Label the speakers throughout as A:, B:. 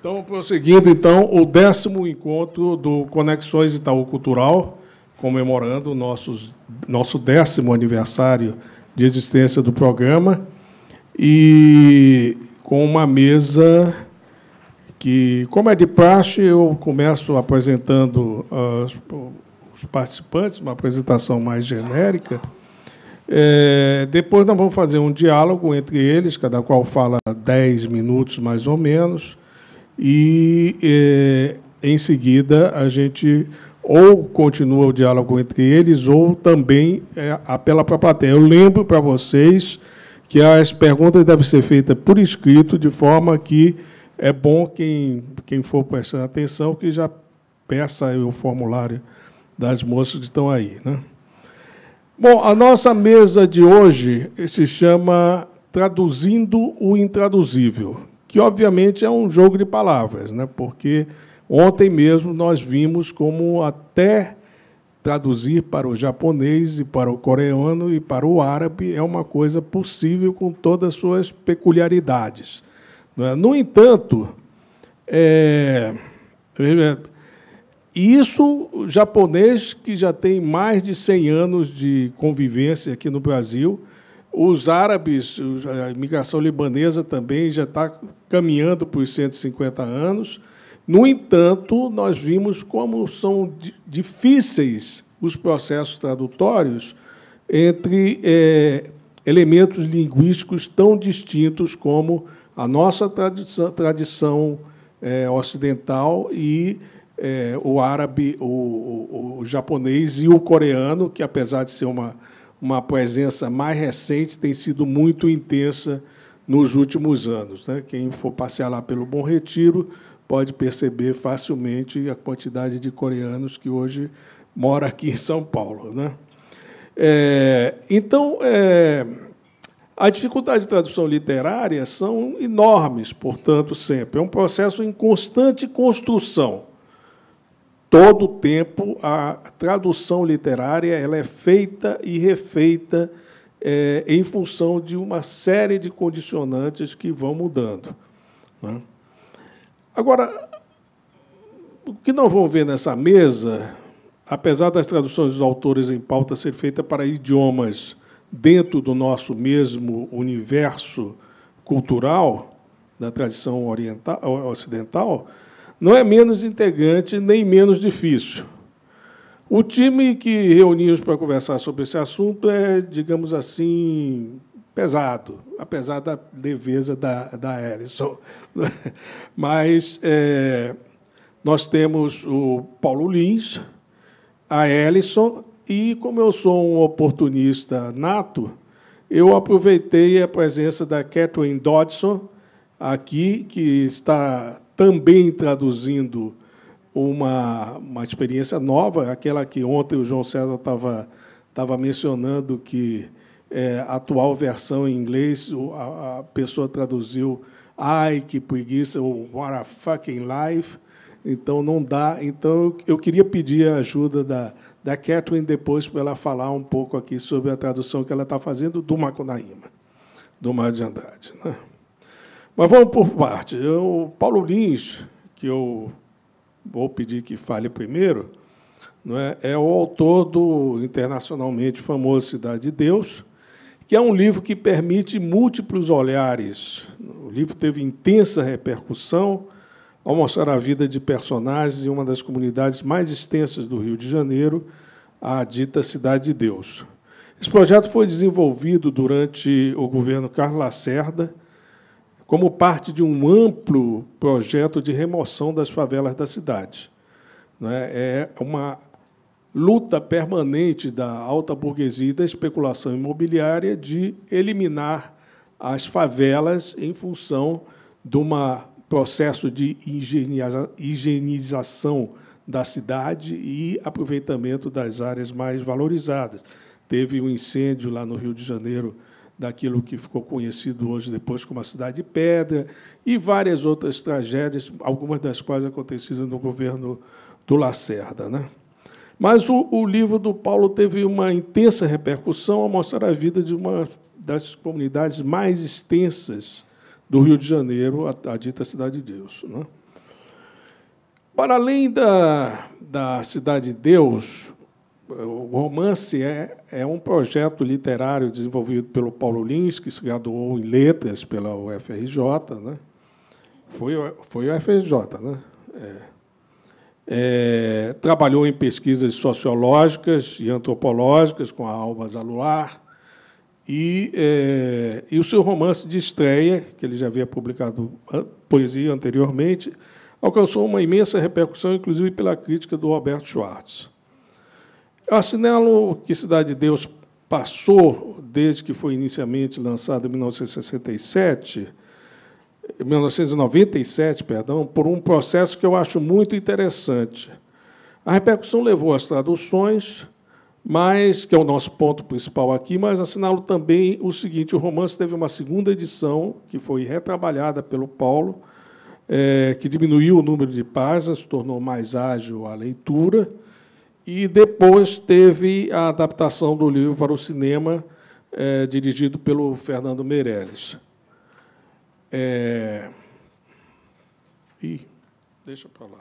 A: Então, prosseguindo, então, o 10º encontro do Conexões Itaú Cultural, comemorando o nosso 10º aniversário de existência do programa, e com uma mesa que, como é de praxe, eu começo apresentando os participantes, uma apresentação mais genérica. Depois nós vamos fazer um diálogo entre eles, cada qual fala 10 minutos, mais ou menos, e, em seguida, a gente ou continua o diálogo entre eles, ou também apela para a plateia. Eu lembro para vocês que as perguntas devem ser feitas por escrito, de forma que é bom quem for prestando atenção que já peça o formulário das moças que estão aí, né? Bom, a nossa mesa de hoje se chama Traduzindo o Intraduzível, que, obviamente, é um jogo de palavras, né? Porque ontem mesmo nós vimos como até traduzir para o japonês e para o coreano e para o árabe é uma coisa possível com todas as suas peculiaridades. No entanto, isso, o japonês, que já tem mais de 100 anos de convivência aqui no Brasil, os árabes, a imigração libanesa também já está caminhando para os 150 anos. No entanto, nós vimos como são difíceis os processos tradutórios entre elementos linguísticos tão distintos como a nossa tradição ocidental e o árabe, o japonês e o coreano, que, apesar de ser uma presença mais recente, tem sido muito intensa nos últimos anos, né? Quem for passear lá pelo Bom Retiro pode perceber facilmente a quantidade de coreanos que hoje moram aqui em São Paulo, né? Então, a dificuldade de tradução literária são enormes, portanto, sempre. É um processo em constante construção. Todo o tempo, a tradução literária ela é feita e refeita em função de uma série de condicionantes que vão mudando, né? Agora, o que nós vamos ver nessa mesa, apesar das traduções dos autores em pauta ser feitas para idiomas dentro do nosso mesmo universo cultural, da tradição ocidental, não é menos integrante nem menos difícil. O time que reunimos para conversar sobre esse assunto é, digamos assim, pesado, apesar da leveza da Ellison. Mas nós temos o Paulo Lins, a Ellison, e, como eu sou um oportunista nato, eu aproveitei a presença da Catherine Dodson aqui, que está também traduzindo uma experiência nova, aquela que ontem o João César estava mencionando, que a atual versão em inglês, a pessoa traduziu "Ai, que preguiça", ou "What a fucking life", então não dá. Então, eu queria pedir a ajuda da Catherine depois para ela falar um pouco aqui sobre a tradução que ela está fazendo do Macunaíma, do Mário de Andrade, né? Mas vamos por parte. O Paulo Lins, que eu vou pedir que fale primeiro, não é o autor do internacionalmente famoso Cidade de Deus, que é um livro que permite múltiplos olhares. O livro teve intensa repercussão ao mostrar a vida de personagens em uma das comunidades mais extensas do Rio de Janeiro, a dita Cidade de Deus. Esse projeto foi desenvolvido durante o governo Carlos Lacerda, como parte de um amplo projeto de remoção das favelas da cidade. É uma luta permanente da alta burguesia e da especulação imobiliária de eliminar as favelas em função de um processo de higienização da cidade e aproveitamento das áreas mais valorizadas. Teve um incêndio lá no Rio de Janeiro, daquilo que ficou conhecido hoje depois como a Cidade de Pedra, e várias outras tragédias, algumas das quais acontecidas no governo do Lacerda, né? Mas o livro do Paulo teve uma intensa repercussão ao mostrar a vida de uma das comunidades mais extensas do Rio de Janeiro, a dita Cidade de Deus, né? Para além da Cidade de Deus, o romance é um projeto literário desenvolvido pelo Paulo Lins, que se graduou em Letras pela UFRJ, né? Foi o UFRJ, né? Trabalhou em pesquisas sociológicas e antropológicas com a Alba Zaluar, e o seu romance de estreia, que ele já havia publicado poesia anteriormente, alcançou uma imensa repercussão, inclusive pela crítica do Roberto Schwartz. Eu assinalo que Cidade de Deus passou, desde que foi inicialmente lançado em 1997, por um processo que eu acho muito interessante. A repercussão levou às traduções, que é o nosso ponto principal aqui, mas assinalo também o seguinte: o romance teve uma segunda edição, que foi retrabalhada pelo Paulo, que diminuiu o número de páginas, tornou mais ágil a leitura, e depois teve a adaptação do livro para o cinema, dirigido pelo Fernando Meirelles. Deixa para lá.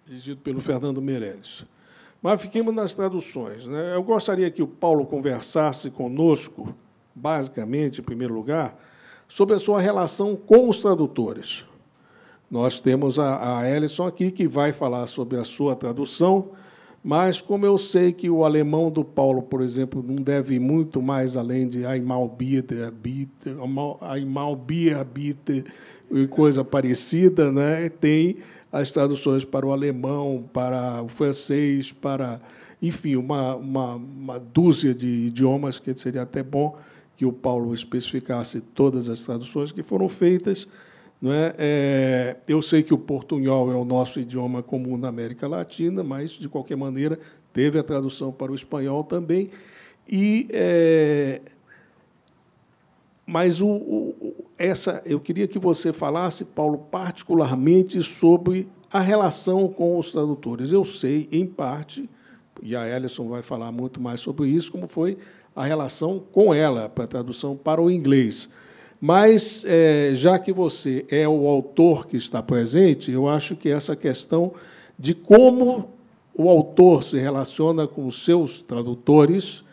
A: Dirigido pelo Fernando Meirelles. Mas fiquemos nas traduções, né? Eu gostaria que o Paulo conversasse conosco, basicamente, em primeiro lugar, sobre a sua relação com os tradutores. Nós temos a Ellison aqui, que vai falar sobre a sua tradução, mas, como eu sei que o alemão do Paulo, por exemplo, não deve ir muito mais além de Einmal bitte, e coisa parecida, né? Tem as traduções para o alemão, para o francês, para, enfim, uma dúzia de idiomas, que seria até bom que o Paulo especificasse todas as traduções que foram feitas. Não é? Eu sei que o portunhol é o nosso idioma comum na América Latina, mas, de qualquer maneira, teve a tradução para o espanhol também. Mas eu queria que você falasse, Paulo, particularmente sobre a relação com os tradutores. Eu sei, em parte, e a Ellison vai falar muito mais sobre isso, como foi a relação com ela, para a tradução para o inglês. Mas, já que você é o autor que está presente, eu acho que essa questão de como o autor se relaciona com os seus tradutores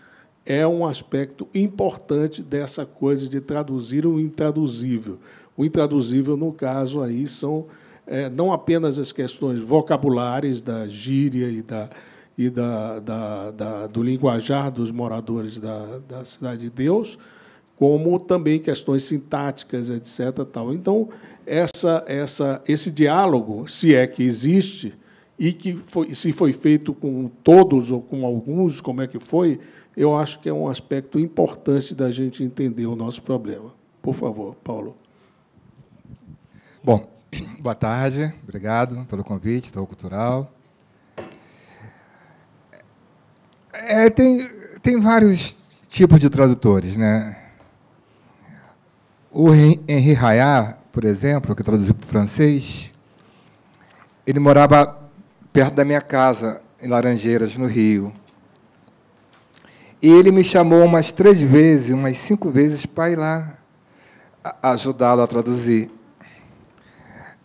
A: é um aspecto importante dessa coisa de traduzir o intraduzível. O intraduzível, no caso, aí são não apenas as questões vocabulares da gíria e do linguajar dos moradores da Cidade de Deus, como também questões sintáticas, etc. Tal. Então, esse diálogo, se é que existe, e se foi feito com todos ou com alguns, como é que foi, eu acho que é um aspecto importante da gente entender o nosso problema. Por favor, Paulo.
B: Bom, boa tarde, obrigado pelo convite, Itaú Cultural. Tem vários tipos de tradutores, né? O Henri Rayat, por exemplo, que traduziu para o francês, ele morava perto da minha casa, em Laranjeiras, no Rio. E ele me chamou umas 3 vezes, umas 5 vezes, para ir lá ajudá-lo a traduzir.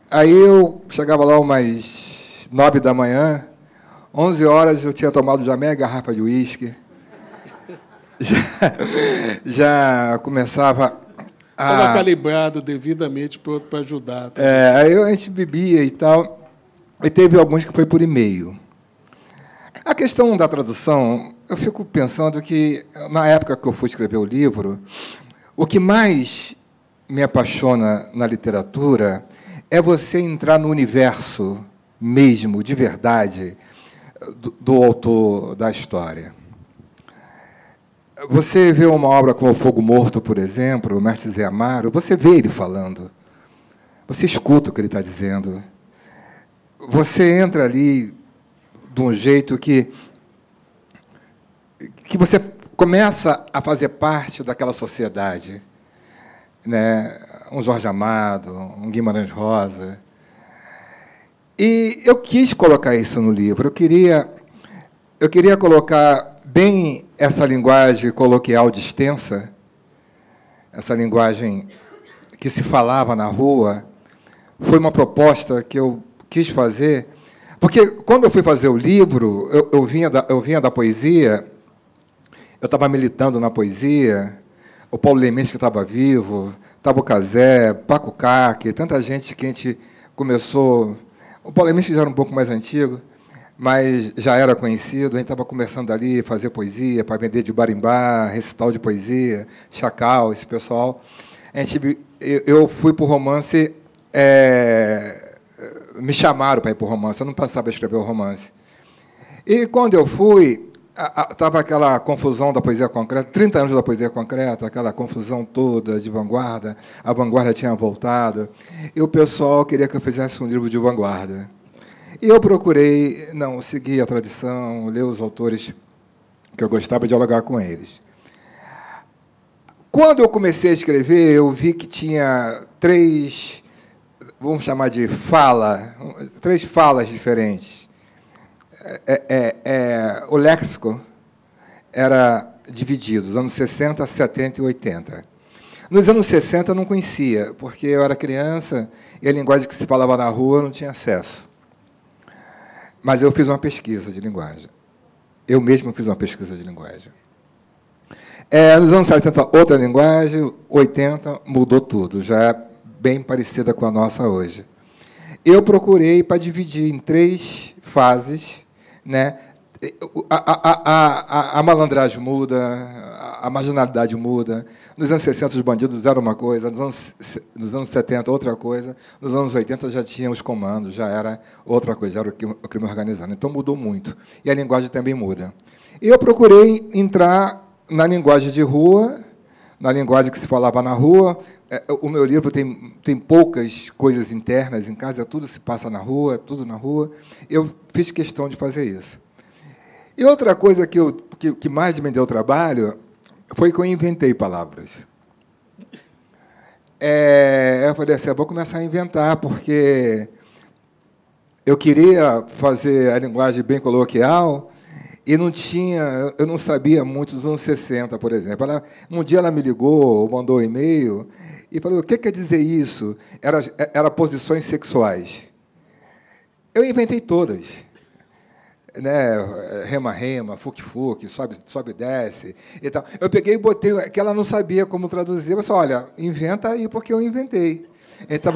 B: Aí eu chegava lá umas 9 da manhã, 11 horas eu tinha tomado já meia garrafa de uísque, já começava...
A: Estava calibrado devidamente pronto para ajudar.
B: Aí a gente bebia e tal, e teve alguns que foi por e-mail. A questão da tradução, eu fico pensando que, na época que eu fui escrever o livro, o que mais me apaixona na literatura é você entrar no universo mesmo, de verdade, do autor da história. Você vê uma obra como O Fogo Morto, por exemplo, o Mestre Zé Amaro, você vê ele falando, você escuta o que ele está dizendo, você entra ali de um jeito que você começa a fazer parte daquela sociedade, né? Um Jorge Amado, um Guimarães Rosa. E eu quis colocar isso no livro, eu queria colocar bem essa linguagem coloquial extensa, essa linguagem que se falava na rua, foi uma proposta que eu quis fazer, porque, quando eu fui fazer o livro, eu vinha da poesia, eu estava militando na poesia, o Paulo Leminski estava vivo, estava o Cazé, Paco Caque, tanta gente que a gente começou... O Paulo Leminski já era um pouco mais antigo, mas já era conhecido, a gente estava começando ali a fazer poesia, para vender de barimbá, recital de poesia, Chacal, esse pessoal. Eu fui para o romance, me chamaram para ir para o romance, eu não passava a escrever o romance. E, quando eu fui, estava aquela confusão da poesia concreta, 30 anos da poesia concreta, aquela confusão toda de vanguarda, a vanguarda tinha voltado, e o pessoal queria que eu fizesse um livro de vanguarda. E eu procurei, seguir a tradição, ler os autores que eu gostava de dialogar com eles. Quando eu comecei a escrever, eu vi que tinha três, vamos chamar de três falas diferentes. O léxico era dividido, dos anos 60, 70 e 80. Nos anos 60 eu não conhecia, porque eu era criança e a linguagem que se falava na rua eu não tinha acesso. Mas eu fiz uma pesquisa de linguagem. Eu mesmo fiz uma pesquisa de linguagem. Nos anos 70, outra linguagem, 80, mudou tudo, já é bem parecida com a nossa hoje. Eu procurei para dividir em três fases, né? A malandragem muda, a marginalidade muda. Nos anos 60, os bandidos eram uma coisa, nos anos 70, outra coisa. Nos anos 80, já tinha os comandos, já era outra coisa, já era o crime organizado. Então, mudou muito. E a linguagem também muda. E eu procurei entrar na linguagem de rua, na linguagem que se falava na rua. O meu livro tem poucas coisas internas em casa, tudo se passa na rua, tudo na rua. Eu fiz questão de fazer isso. E outra coisa que mais me deu trabalho foi que eu inventei palavras. Eu falei assim, eu vou começar a inventar, porque eu queria fazer a linguagem bem coloquial e eu não sabia muito dos anos 60, por exemplo. Um dia ela me ligou, mandou um e-mail, e falou, o que quer dizer isso? Era posições sexuais. Eu inventei todas. Né, rema-rema, fuque-fuque, sobe e desce. E tal. Eu peguei e botei, que ela não sabia como traduzir, eu disse, olha, inventa aí, porque eu inventei. Então,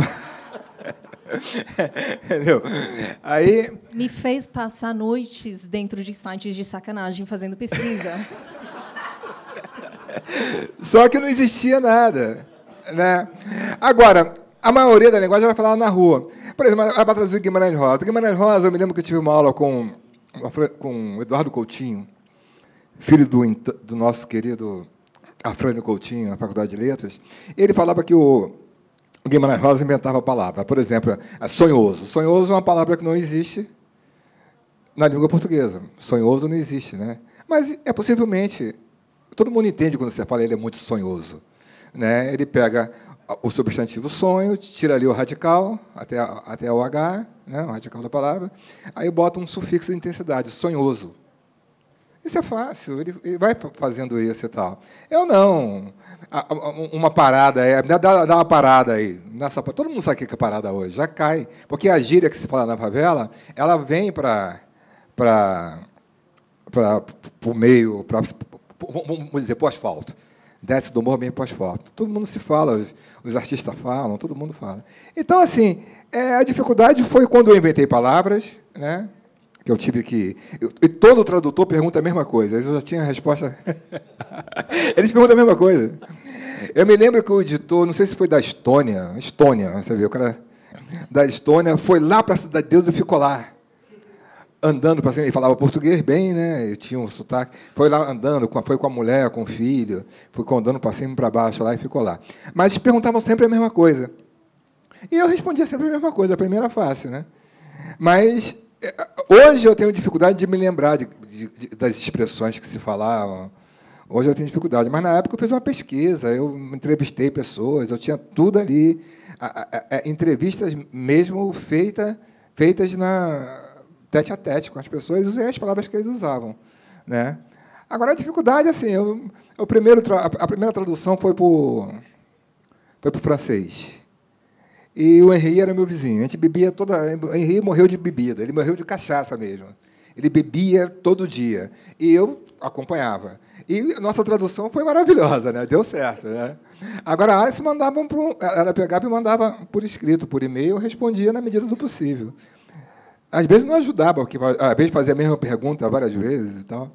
B: entendeu? Aí,
C: me fez passar noites dentro de sites de sacanagem fazendo pesquisa.
B: Só que não existia nada. Né? Agora, a maioria da linguagem era falada na rua. Por exemplo, ela traduzir Guimarães Rosa. Guimarães Rosa, eu me lembro que eu tive uma aula com o Eduardo Coutinho, filho do nosso querido Afrânio Coutinho, na Faculdade de Letras. Ele falava que o Guimarães Rosa inventava a palavra. Por exemplo, sonhoso. Sonhoso é uma palavra que não existe na língua portuguesa. Sonhoso não existe, né? Mas possivelmente, todo mundo entende quando você fala ele é muito sonhoso. Né? Ele pega o substantivo sonho, tira ali o radical, até o H, né, o radical da palavra, aí bota um sufixo de intensidade, sonhoso. Isso é fácil, ele vai fazendo isso e tal. Eu não. Uma parada, dá uma parada aí. Todo mundo sabe o que é parada hoje, já cai. Porque a gíria que se fala na favela, ela vem para o meio, vamos dizer, para o asfalto. Desce do morro bem para o asfalto. Todo mundo se fala, os artistas falam, todo mundo fala. Então, assim, a dificuldade foi quando eu inventei palavras, né, que eu tive que... E todo tradutor pergunta a mesma coisa. Eu já tinha a resposta... Eles perguntam a mesma coisa. Eu me lembro que o editor, não sei se foi da Estônia, você viu, o cara da Estônia foi lá para a Cidade de Deus e ficou lá. Andando para cima, ele falava português bem, né? Eu tinha um sotaque. Foi lá andando, foi com a mulher, com o filho, foi andando para cima e para baixo lá e ficou lá. Mas perguntavam sempre a mesma coisa. E eu respondia sempre a mesma coisa, a primeira fácil, né? Mas hoje eu tenho dificuldade de me lembrar das expressões que se falavam. Hoje eu tenho dificuldade, mas na época eu fiz uma pesquisa, eu entrevistei pessoas, eu tinha tudo ali, entrevistas mesmo feitas na tete a tete com as pessoas, usei as palavras que eles usavam, né? Agora, a dificuldade, assim, a primeira tradução foi para o francês. E o Henri era meu vizinho. A gente bebia toda... O Henri morreu de bebida, ele morreu de cachaça mesmo. Ele bebia todo dia. E eu acompanhava. E nossa tradução foi maravilhosa, né? Deu certo, né? Agora, a Alice ela pegava e mandava por escrito, por e-mail, eu respondia na medida do possível. Às vezes não ajudava, porque às vezes fazia a mesma pergunta várias vezes e tal.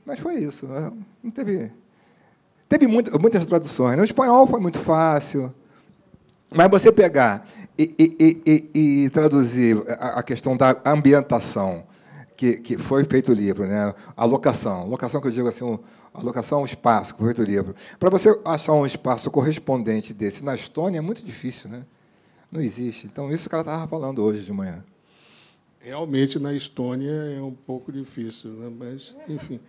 B: Mas foi isso. Não teve muitas traduções. No espanhol foi muito fácil. Mas você pegar e traduzir a questão da ambientação, que foi feito o livro, né? A locação que eu digo assim, a locação, o espaço que foi feito o livro. Para você achar um espaço correspondente desse na Estônia é muito difícil, né? Não existe. Então, isso que ela estava falando hoje de manhã.
A: Realmente, na Estônia é um pouco difícil, né? Mas, enfim,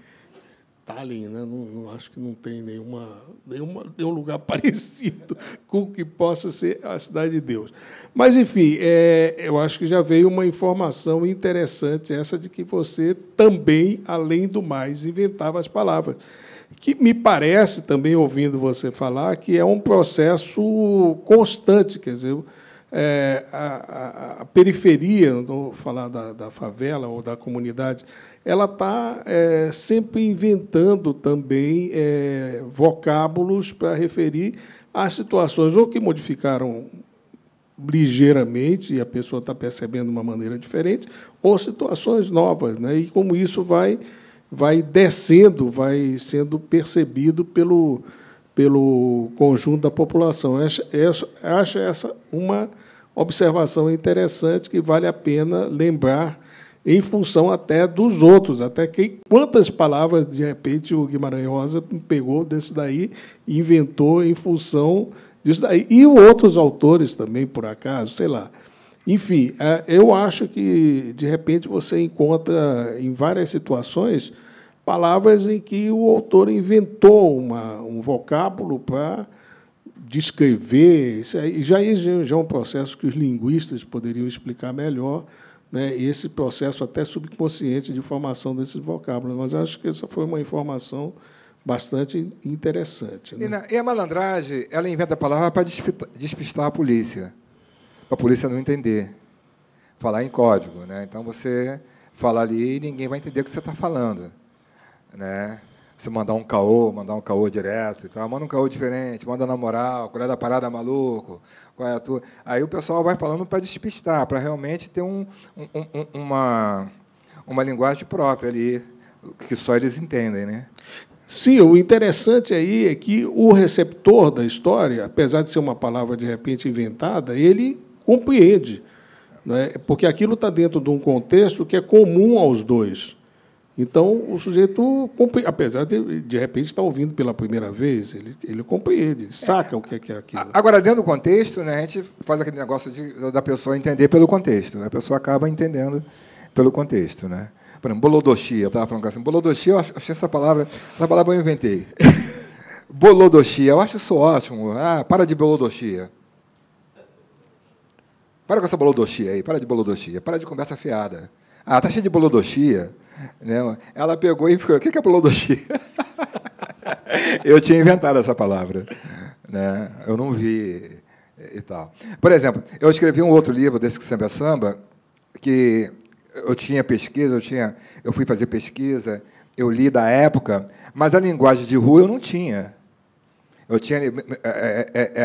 A: Tallinn, né? Não acho que não tem nenhum lugar parecido com o que possa ser a Cidade de Deus. Mas, enfim, eu acho que já veio uma informação interessante, essa de que você também, além do mais, inventava as palavras, que me parece, também ouvindo você falar, que é um processo constante, quer dizer, a periferia, não vou falar da favela ou da comunidade, ela está sempre inventando também vocábulos para referir a situações ou que modificaram ligeiramente e a pessoa está percebendo de uma maneira diferente, ou situações novas, né? E como isso vai descendo, vai sendo percebido pelo conjunto da população. Acho essa uma observação interessante que vale a pena lembrar em função até dos outros, quantas palavras, de repente, o Guimarães Rosa pegou desse daí e inventou em função disso daí. E outros autores também, por acaso, sei lá. Enfim, eu acho que, de repente, você encontra, em várias situações, palavras em que o autor inventou um vocábulo para descrever. Isso aí já é um processo que os linguistas poderiam explicar melhor, né, esse processo até subconsciente de formação desses vocábulos. Mas acho que essa foi uma informação bastante interessante. Né?
B: E a malandragem, ela inventa a palavra para despistar a polícia não entender, falar em código, né? Então, você fala ali e ninguém vai entender o que você está falando, né? Você mandar um caô direto e tal, manda um caô diferente, manda na moral, qual é da parada, maluco, qual é a tua... Aí o pessoal vai falando para despistar, para realmente ter uma linguagem própria ali, que só eles entendem, né?
A: Sim, o interessante aí é que o receptor da história, apesar de ser uma palavra de repente inventada, ele compreende, né? Porque aquilo está dentro de um contexto que é comum aos dois. Então, o sujeito, apesar de repente estar ouvindo pela primeira vez, ele compreende, ele saca o que é aquilo.
B: Agora, dentro do contexto, né, a gente faz aquele negócio da pessoa entender pelo contexto. Né? A pessoa acaba entendendo pelo contexto. Né? Por exemplo, bolodoxia. Eu estava falando assim, bolodoxia, eu achei essa palavra eu inventei. Bolodoxia, eu acho isso ótimo. Para de bolodoxia. Para com essa bolodoxia aí, para de bolodoxia, para de conversa fiada. Está cheio de bolodoxia. Né? Ela pegou e ficou, o que é bolodoxia? Eu tinha inventado essa palavra. Né? Eu não vi e tal. Por exemplo, eu escrevi um outro livro desse que Samba é Samba, que eu tinha pesquisa, eu fui fazer pesquisa, eu li da época, mas a linguagem de rua eu não tinha. Eu tinha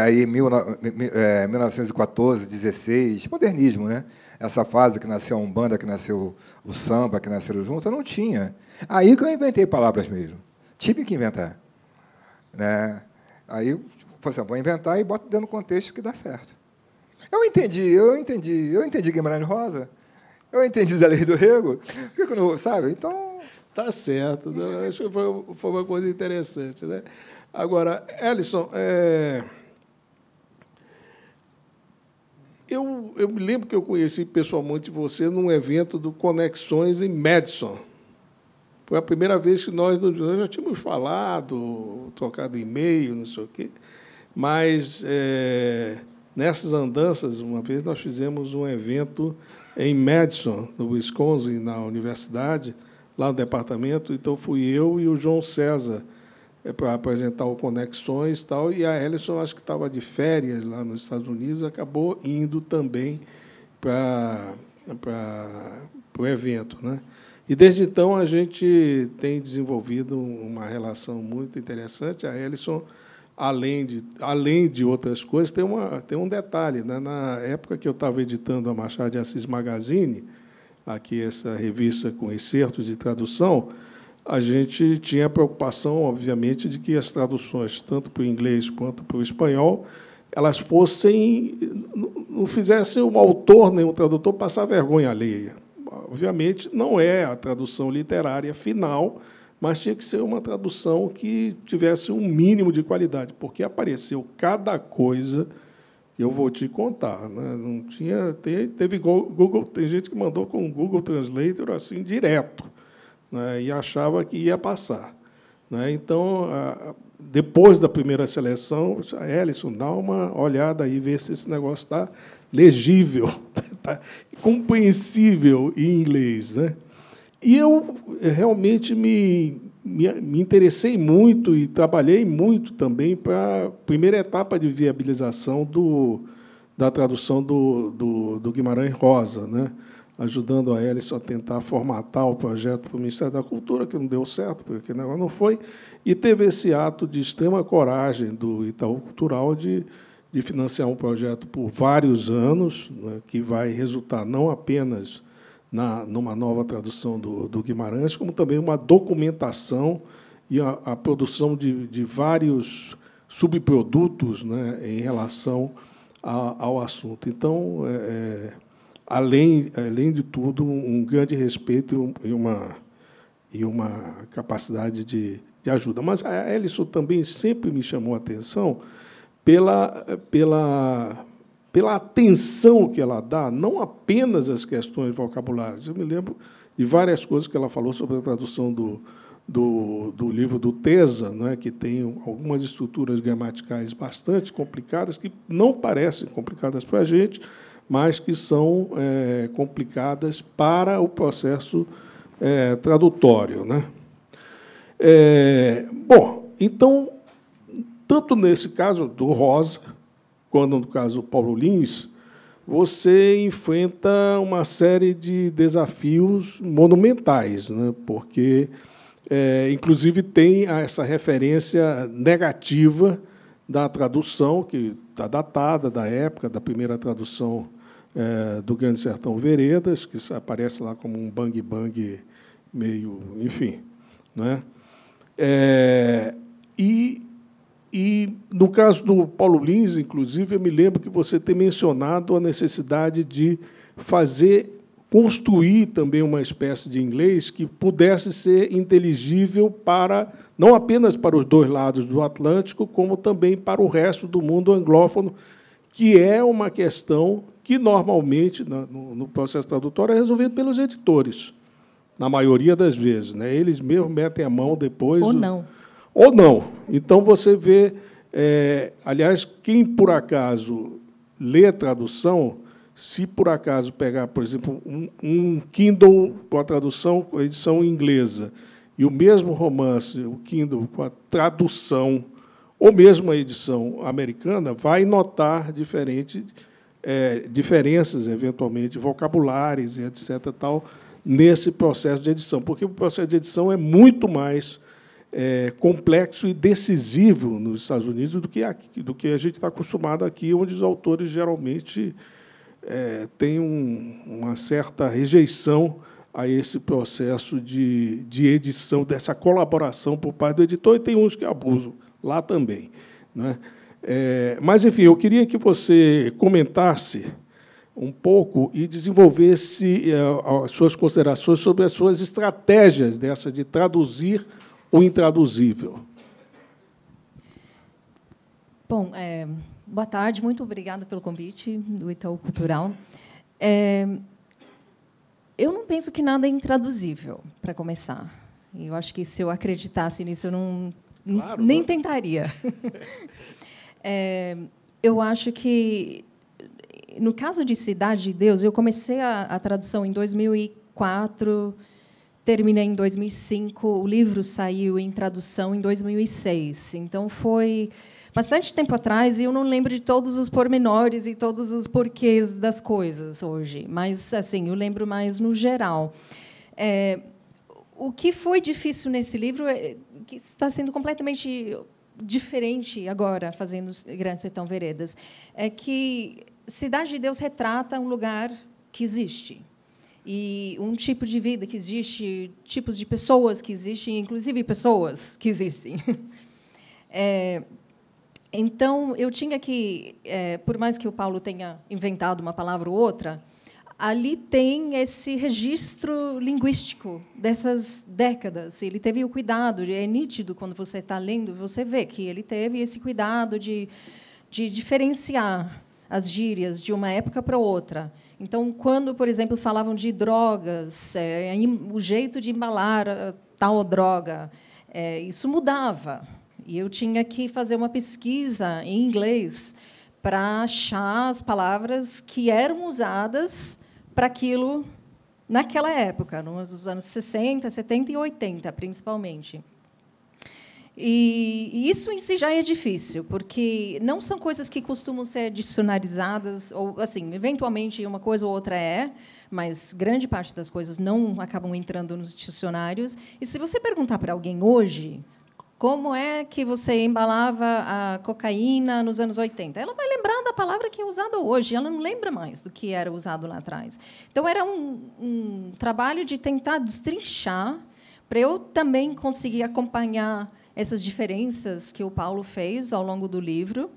B: aí 1914, 16, modernismo, né? Essa fase que nasceu a Umbanda, que nasceu o samba, que nasceram juntos, eu não tinha. Aí que eu inventei palavras mesmo. Tive que inventar. Né? Aí eu falei assim, vou inventar e boto dentro do contexto que dá certo. Eu entendi Guimarães Rosa, eu entendi Zé Leite do Rego, sabe? Então...
A: Tá certo. Né? Acho que foi uma coisa interessante. Né? Agora, Ellison, eu me lembro que eu conheci pessoalmente você num evento do Conexões em Madison. Foi a primeira vez que nós já tínhamos falado, trocado e-mail, não sei o quê, mas nessas andanças, uma vez nós fizemos um evento em Madison, no Wisconsin, na universidade, lá no departamento, então fui eu e o João César, para apresentar o Conexões e tal, e a Ellison, acho que estava de férias lá nos Estados Unidos, acabou indo também para o evento, né? E, desde então, a gente tem desenvolvido uma relação muito interessante. A Ellison, além de outras coisas, tem um detalhe, né? Na época que eu estava editando a Machado de Assis Magazine, aqui essa revista com excertos de tradução, a gente tinha a preocupação, obviamente, de que as traduções, tanto para o inglês quanto para o espanhol, elas não fizessem o autor nem o tradutor passar vergonha alheia. Obviamente, não é a tradução literária final, mas tinha que ser uma tradução que tivesse um mínimo de qualidade, porque apareceu cada coisa que eu vou te contar, né? Não tinha, teve Google, tem gente que mandou com o Google Translator assim direto, né? E achava que ia passar, né? Então, depois da primeira seleção, a Ellison, dá uma olhada aí, vê se esse negócio está legível, tá compreensível em inglês, né? E eu realmente me interessei muito e trabalhei muito também para a primeira etapa de viabilização da tradução do Guimarães Rosa, né? Ajudando a Ellison a tentar formatar o projeto para o Ministério da Cultura, que não deu certo, porque o negócio não foi, e teve esse ato de extrema coragem do Itaú Cultural de financiar um projeto por vários anos, né, que vai resultar não apenas numa nova tradução do Guimarães, como também uma documentação e a produção de vários subprodutos, né, em relação ao assunto. Então, além de tudo, um grande respeito e uma capacidade de ajuda. Mas a Ellison também sempre me chamou a atenção pela atenção que ela dá, não apenas às questões vocabulárias. Eu me lembro de várias coisas que ela falou sobre a tradução do livro do Tesa, né, que tem algumas estruturas gramaticais bastante complicadas, que não parecem complicadas para a gente, mas que são complicadas para o processo tradutório, né? Bom, então, tanto nesse caso do Rosa, quando, no caso, do Paulo Lins, você enfrenta uma série de desafios monumentais, né? Porque, inclusive, tem essa referência negativa da tradução, que está datada da época da primeira tradução do Grande Sertão Veredas, que aparece lá como um bang-bang meio... Enfim, né? E, no caso do Paulo Lins, inclusive, eu me lembro que você tem mencionado a necessidade de construir também uma espécie de inglês que pudesse ser inteligível não apenas para os dois lados do Atlântico, como também para o resto do mundo anglófono, que é uma questão que, normalmente, no processo tradutório, é resolvido pelos editores, na maioria das vezes, né? Eles mesmos metem a mão depois... Ou não. Então, você vê... aliás, quem, por acaso, lê a tradução, se, por acaso, pegar, por exemplo, um Kindle com a tradução, com a edição inglesa, e o mesmo romance, o Kindle, com a tradução, ou mesmo a edição americana, vai notar diferenças, eventualmente, vocabulares, etc., tal, nesse processo de edição, porque o processo de edição é muito mais... complexo e decisivo nos Estados Unidos do que a gente está acostumado aqui, onde os autores geralmente têm uma certa rejeição a esse processo de edição, dessa colaboração por parte do editor, e tem uns que abusam lá também, né? Mas, enfim, eu queria que você comentasse um pouco e desenvolvesse as suas considerações sobre as suas estratégias dessa de traduzir o intraduzível.
C: Bom, boa tarde, muito obrigada pelo convite do Itaú Cultural. Eu não penso que nada é intraduzível, para começar. Eu acho que, se eu acreditasse nisso, eu nem tentaria. Eu acho que, no caso de Cidade de Deus, eu comecei a tradução em 2004, terminei em 2005, o livro saiu em tradução em 2006. Então, foi bastante tempo atrás, e eu não lembro de todos os pormenores e todos os porquês das coisas hoje. Mas, assim, eu lembro mais no geral. O que foi difícil nesse livro é que está sendo completamente diferente agora, fazendo Grande Sertão Veredas, é que Cidade de Deus retrata um lugar que existe. E um tipo de vida que existe, tipos de pessoas que existem, inclusive pessoas que existem. Então, eu tinha que, por mais que o Paulo tenha inventado uma palavra ou outra, ali tem esse registro linguístico dessas décadas. Ele teve o cuidado, é nítido quando você está lendo, você vê que ele teve esse cuidado de diferenciar as gírias de uma época para outra. Então, quando, por exemplo, falavam de drogas, o jeito de embalar tal droga, isso mudava. E eu tinha que fazer uma pesquisa em inglês para achar as palavras que eram usadas para aquilo naquela época, nos anos 60, 70 e 80, principalmente. E isso em si já é difícil, porque não são coisas que costumam ser dicionarizadas, ou, assim, eventualmente uma coisa ou outra mas grande parte das coisas não acabam entrando nos dicionários. E se você perguntar para alguém hoje como é que você embalava a cocaína nos anos 80, ela vai lembrar da palavra que é usada hoje, ela não lembra mais do que era usado lá atrás. Então, era um trabalho de tentar destrinchar, para eu também conseguir acompanhar essas diferenças que o Paulo fez ao longo do livro.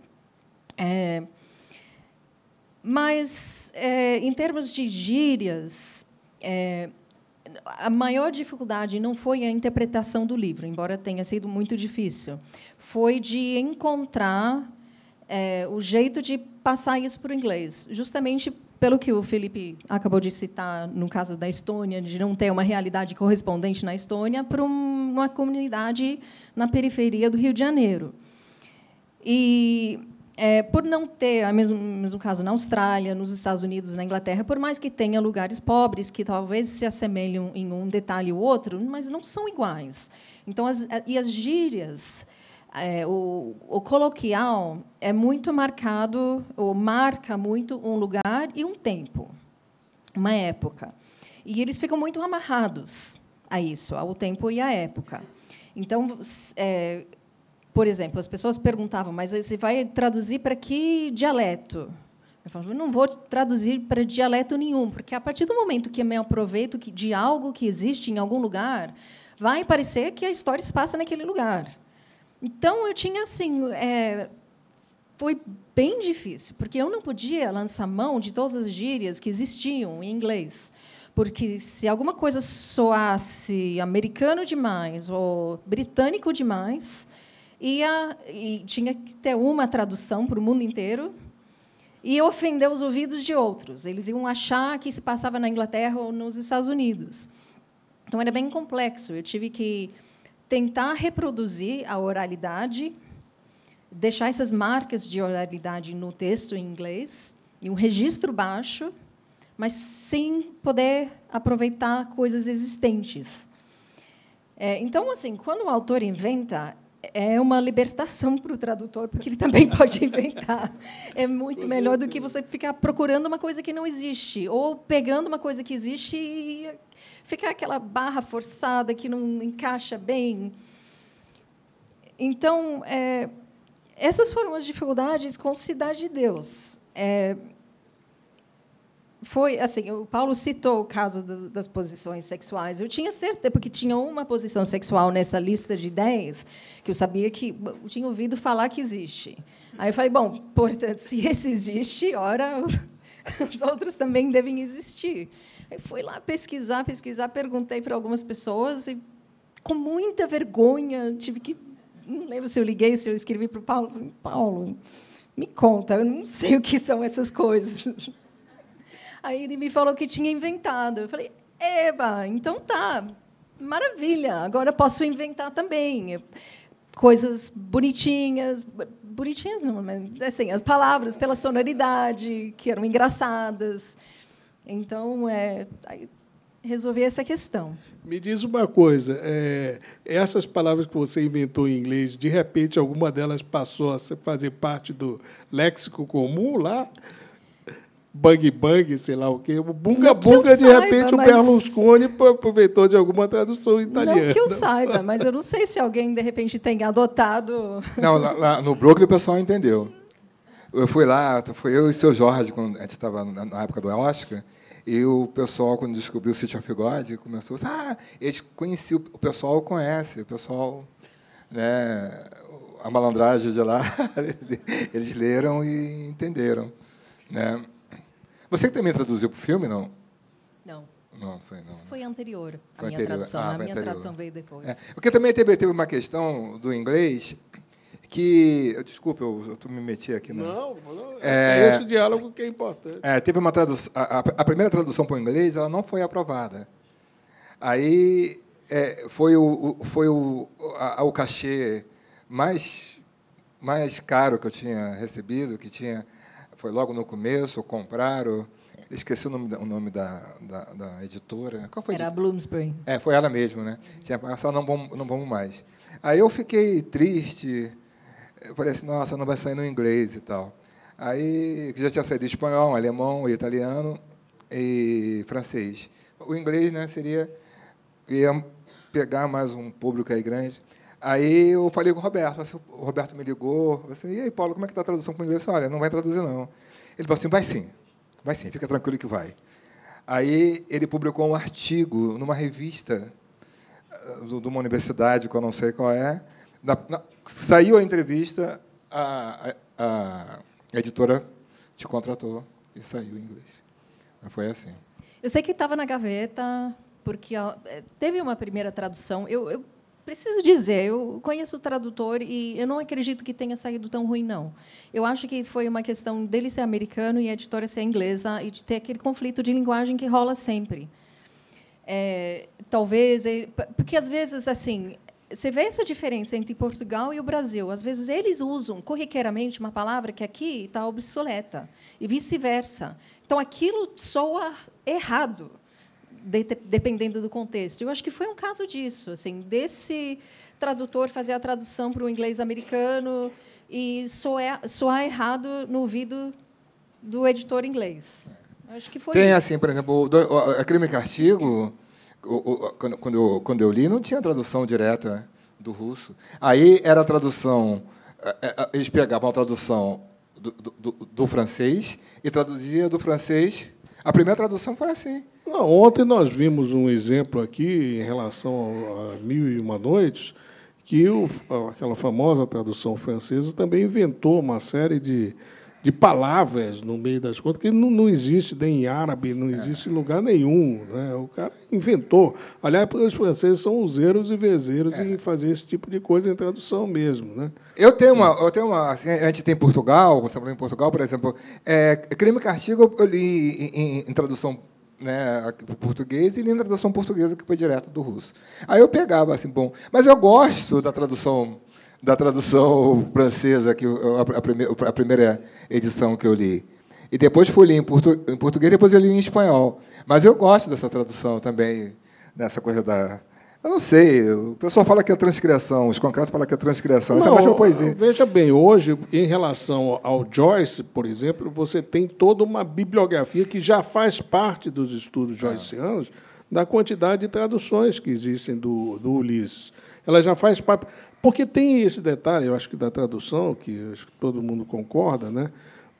C: Mas, em termos de gírias, a maior dificuldade não foi a interpretação do livro, embora tenha sido muito difícil, foi de encontrar o jeito de passar isso para o inglês, justamente pelo que o Felipe acabou de citar, no caso da Estônia, de não ter uma realidade correspondente na Estônia para uma comunidade na periferia do Rio de Janeiro. E, por não ter, o mesmo caso na Austrália, nos Estados Unidos, na Inglaterra, por mais que tenha lugares pobres que talvez se assemelhem em um detalhe ou outro, mas não são iguais. Então, as gírias, o coloquial é muito marcado, ou marca muito um lugar e um tempo, uma época. E eles ficam muito amarrados a isso, ao tempo e à época. Então, por exemplo, as pessoas perguntavam, mas você vai traduzir para que dialeto? Eu falava, não vou traduzir para dialeto nenhum, porque, a partir do momento que eu me aproveito de algo que existe em algum lugar, vai parecer que a história se passa naquele lugar. Então, eu tinha, assim, foi bem difícil, porque eu não podia lançar mão de todas as gírias que existiam em inglês, porque, se alguma coisa soasse americano demais ou britânico demais, e tinha que ter uma tradução para o mundo inteiro, e ofender os ouvidos de outros. Eles iam achar que se passava na Inglaterra ou nos Estados Unidos. Então, era bem complexo. Eu tive que tentar reproduzir a oralidade, deixar essas marcas de oralidade no texto em inglês, e um registro baixo, mas sem poder aproveitar coisas existentes. Então, assim, quando o autor inventa, é uma libertação para o tradutor, porque ele também pode inventar. É muito melhor do que você ficar procurando uma coisa que não existe, ou pegando uma coisa que existe e ficar aquela barra forçada que não encaixa bem. Então, essas foram as dificuldades com Cidade de Deus. Foi assim, o Paulo citou o caso das posições sexuais. Eu tinha certeza, porque tinha uma posição sexual nessa lista de 10, que eu sabia que eu tinha ouvido falar que existe. Aí eu falei, bom, portanto, se esse existe, ora, os outros também devem existir. Aí fui lá pesquisar, perguntei para algumas pessoas, e, com muita vergonha, tive que... Não lembro se eu liguei, se eu escrevi para o Paulo. Falei, Paulo, me conta, eu não sei o que são essas coisas. Aí ele me falou que tinha inventado. Eu falei, eba, então tá, maravilha, agora posso inventar também. Coisas bonitinhas não, mas assim, as palavras pela sonoridade, que eram engraçadas. Então, resolver essa questão.
A: Me diz uma coisa, essas palavras que você inventou em inglês, de repente, alguma delas passou a fazer parte do léxico comum lá? Bang bang, sei lá o quê. Bunga bunga, de repente, o Berlusconi aproveitou de alguma tradução italiana.
C: Não que eu saiba, mas eu não sei se alguém, de repente, tem adotado...
B: Não, lá no Brooklyn o pessoal entendeu. Eu fui lá, foi eu e o seu Jorge, quando a gente estava na época do Oscar, e o pessoal, quando descobriu o City of God, começou a eles conheciam, o pessoal conhece, o pessoal, né, a malandragem de lá, eles leram e entenderam, né? Você que também traduziu para o filme, não?
C: Não.
B: Não, foi não.
C: Isso foi anterior, a
B: Foi
C: minha
B: anterior.
C: tradução.
B: Ah,
C: A
B: foi
C: minha
B: anterior.
C: tradução veio depois.
B: Porque também teve uma questão do inglês que... Desculpa, eu me meti aqui.
A: Não, é esse diálogo que é importante.
B: Teve uma tradução... A primeira tradução para o inglês ela não foi aprovada. Aí foi o cachê mais caro que eu tinha recebido, foi logo no começo, compraram... Esqueci o nome da editora. Qual foi?
C: Era a Bloomsbury.
B: Foi ela mesma, né? Tinha passado, não vamos mais. Aí eu fiquei triste. Eu falei assim, nossa, não vai sair no inglês e tal. Aí já tinha saído espanhol, alemão, italiano e francês. O inglês, né, ia pegar mais um público aí grande. Aí eu falei com o Roberto. O Roberto me ligou. Eu falei, e aí, Paulo, como é que está a tradução para o inglês? Eu falei, olha, não vai traduzir, não. Ele falou assim, vai sim. Vai sim, fica tranquilo que vai. Aí ele publicou um artigo numa revista de uma universidade, que eu não sei qual é. Saiu a entrevista, a editora te contratou e saiu em inglês. Foi assim.
C: Eu sei que estava na gaveta, porque teve uma primeira tradução. Eu preciso dizer, eu conheço o tradutor e eu não acredito que tenha saído tão ruim, não. Eu acho que foi uma questão dele ser americano e a editora ser inglesa e de ter aquele conflito de linguagem que rola sempre. Talvez... Porque, às vezes, assim, você vê essa diferença entre Portugal e o Brasil. Às vezes, eles usam corriqueiramente uma palavra que aqui está obsoleta, e vice-versa. Então, aquilo soa errado, dependendo do contexto. Eu acho que foi um caso disso, assim, desse tradutor fazer a tradução para o inglês americano e soar errado no ouvido do editor inglês. Acho que foi
B: Tem,
C: isso.
B: assim, por exemplo, a Crime e Castigo, quando eu li, não tinha tradução direta do russo. Aí era a tradução... Eles pegavam a tradução do francês e traduziam do francês. A primeira tradução foi assim.
A: Não, ontem nós vimos um exemplo aqui em relação a Mil e Uma Noites, que aquela famosa tradução francesa também inventou uma série de palavras no meio das contas que não existe nem em árabe, não existe em lugar nenhum, né? O cara inventou. Aliás, os franceses são useiros e vezeiros em fazer esse tipo de coisa em tradução mesmo, né?
B: Eu tenho uma assim, a gente tem em Portugal, você falou em Portugal, por exemplo, Crime e Castigo eu li em tradução, né, português e li na tradução portuguesa que foi direto do russo. Aí eu pegava assim, bom, mas eu gosto da tradução francesa, que a primeira edição que eu li. E depois fui ler em português, depois eu li em espanhol. Mas eu gosto dessa tradução também, dessa coisa da... Eu não sei, o pessoal fala que é transcrição, os concretos falam que é transcrição, isso é mais uma poesia.
A: Veja bem, hoje, em relação ao Joyce, por exemplo, você tem toda uma bibliografia que já faz parte dos estudos joycianos, da quantidade de traduções que existem do Ulisses. Ela já faz parte... Porque tem esse detalhe, eu acho que da tradução, que acho que todo mundo concorda, né?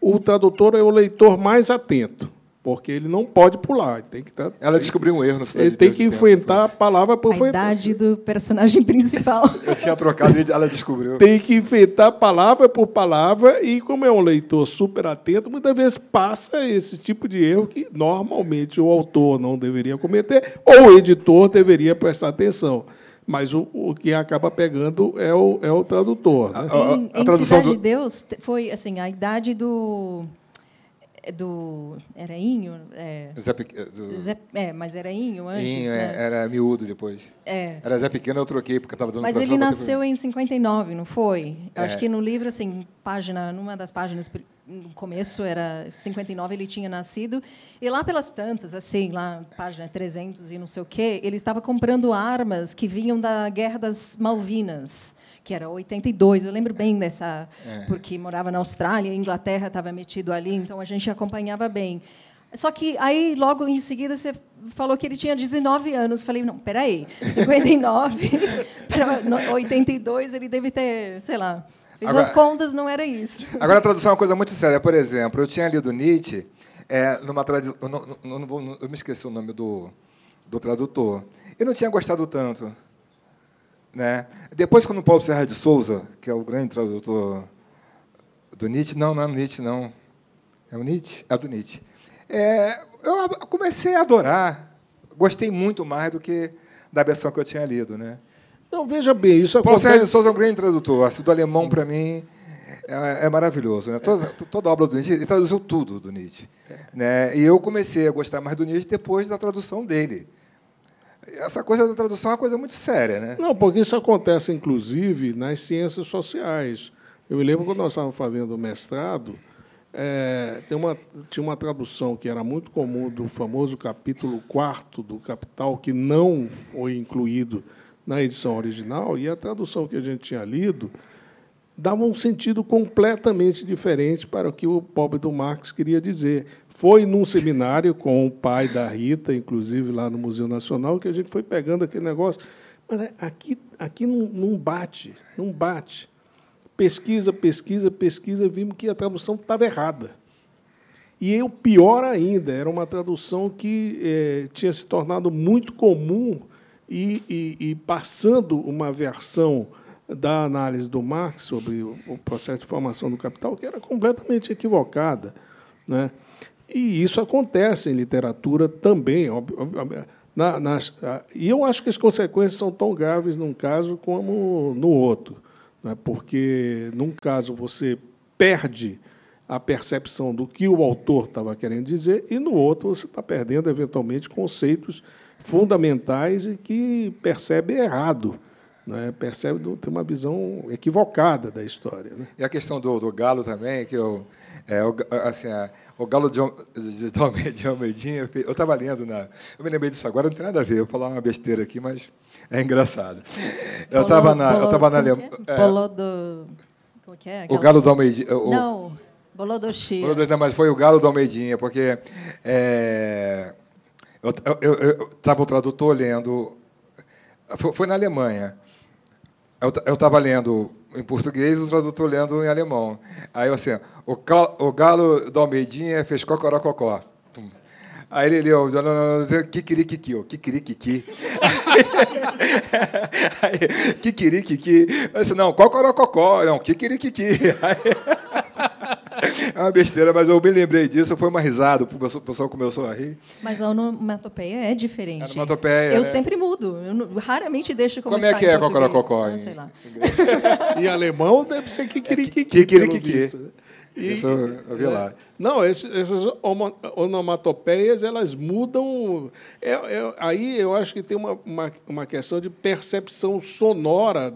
A: O tradutor é o leitor mais atento, porque ele não pode pular. Ele tem que estar...
B: Ela descobriu um erro no Cidade
A: Ele tem que enfrentar a palavra por
C: a idade do personagem principal.
B: Eu tinha trocado e ela descobriu.
A: Tem que enfrentar palavra por palavra e, como é um leitor super atento, muitas vezes passa esse tipo de erro que, normalmente, o autor não deveria cometer ou o editor deveria prestar atenção. Mas o que acaba pegando é o tradutor. Né?
C: Em Cidade de Deus, foi assim, a idade do... Era Inho? Mas era Inho antes.
B: Inho, era miúdo depois. Era Zé Pequeno, eu troquei, porque estava dando
C: Mas ele nasceu em 59, não foi? Eu acho que no livro, assim, numa das páginas, no começo, era 59, ele tinha nascido. E lá pelas tantas, assim, lá, página 300 e não sei o quê, ele estava comprando armas que vinham da Guerra das Malvinas, que era 82, eu lembro bem dessa, porque morava na Austrália, a Inglaterra estava metido ali, então a gente acompanhava bem. Só que aí, logo em seguida, você falou que ele tinha 19 anos. Falei, não, peraí, 59 para 82, ele deve ter, sei lá, fiz as contas, não era isso.
B: Agora, a tradução é uma coisa muito séria. Por exemplo, eu tinha lido Nietzsche, numa tradução, eu me esqueci o nome do tradutor, eu não tinha gostado tanto. Né? Depois, quando o Paulo Serra de Souza, que é o grande tradutor do Nietzsche, não é o Nietzsche, não. É o Nietzsche? É do Nietzsche. Eu comecei a adorar, gostei muito mais do que da versão que eu tinha lido. Né?
A: Não, veja bem, isso
B: Paulo Serra de Souza é um grande tradutor. Do alemão, para mim, é maravilhoso. Né? Toda a obra do Nietzsche, ele traduziu tudo do Nietzsche. Né? E eu comecei a gostar mais do Nietzsche depois da tradução dele. Essa coisa da tradução é uma coisa muito séria, né?
A: Não, porque isso acontece, inclusive, nas ciências sociais. Eu me lembro quando nós estávamos fazendo o mestrado, tinha uma tradução que era muito comum do famoso capítulo 4º do Capital, que não foi incluído na edição original, e a tradução que a gente tinha lido dava um sentido completamente diferente para o que o pobre do Marx queria dizer. Foi num seminário com o pai da Rita, inclusive lá no Museu Nacional, que a gente foi pegando aquele negócio. Mas aqui não bate, não bate. Pesquisa, vimos que a tradução estava errada. E o pior ainda, era uma tradução que tinha se tornado muito comum e passando uma versão da análise do Marx sobre o processo de formação do capital, que era completamente equivocada. Né? E isso acontece em literatura também. E eu acho que as consequências são tão graves num caso como no outro. Né? Porque, num caso, você perde a percepção do que o autor estava querendo dizer, e, no outro, você está perdendo, eventualmente, conceitos fundamentais e que percebe errado. Né? Percebe tem uma visão equivocada da história. Né?
B: E a questão do Galo também, que o Galo de Almeidinha, eu estava lendo, eu me lembrei disso agora, não tem nada a ver, eu vou falar uma besteira aqui, mas é engraçado. Eu estava na Alemanha.
C: Como que é?
B: O Galo do Almeidinha.
C: Não, Bolodoshi.
B: Mas foi o Galo do Almeidinha, porque eu estava o tradutor lendo, foi na Alemanha. Eu estava lendo em português, o tradutor lendo em alemão. Aí, assim, o Galo do Almeidinha fez cocorococó. Aí ele leu, kikirikiki, kikirikiki. Kikirikiki. Eu disse, não, cocorococó, não, kikirikiki. É uma besteira, mas eu me lembrei disso, foi uma risada, o pessoal começou a rir.
C: Mas a onomatopeia é diferente.
B: A onomatopeia,
C: eu sempre mudo, eu raramente deixo como
B: está em português. Como é que é cocorococó?
C: Sei lá.
A: Em alemão deve ser kikirikiki.
B: Kikirikiki. Isso eu vi lá.
A: Não, essas onomatopeias, elas mudam. Aí eu acho que tem uma questão de percepção sonora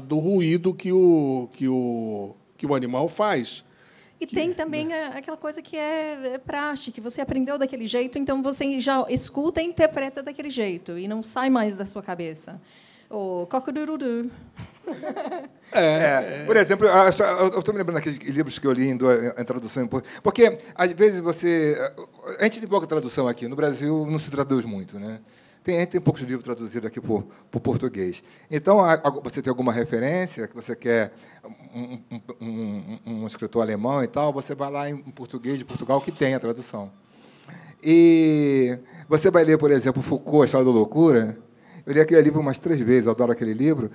A: do ruído que o animal faz.
C: E tem também aquela coisa que é praxe, que você aprendeu daquele jeito, então você já escuta e interpreta daquele jeito, e não sai mais da sua cabeça. O cocodururu.
B: Por exemplo, eu estou me lembrando daqueles livros que eu li em tradução em português, porque, às vezes, a gente tem pouca tradução aqui. No Brasil, não se traduz muito, né? Tem poucos livros traduzidos aqui por português. Então, você tem alguma referência, que você quer um escritor alemão e tal, você vai lá em português de Portugal, que tem a tradução. E você vai ler, por exemplo, Foucault, A História da Loucura. Eu li aquele livro umas 3 vezes, eu adoro aquele livro.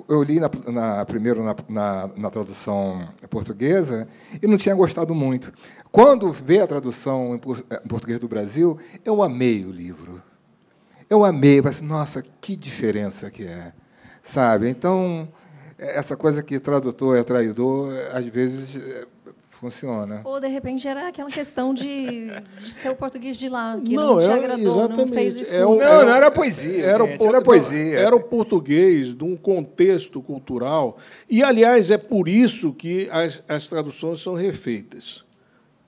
B: Eu li primeiro na tradução portuguesa e não tinha gostado muito. Quando veio a tradução em português do Brasil, eu amei o livro. Eu amei, eu pensei, nossa, que diferença que é. Sabe? Então, essa coisa que tradutor é traidor, às vezes Funciona.
C: Ou, de repente, era aquela questão de ser o português de lá, que não te agradou,
A: exatamente.
C: não fez isso.
B: Não era poesia, era poesia.
A: Era o português de um contexto cultural. E, aliás, é por isso que as traduções são refeitas.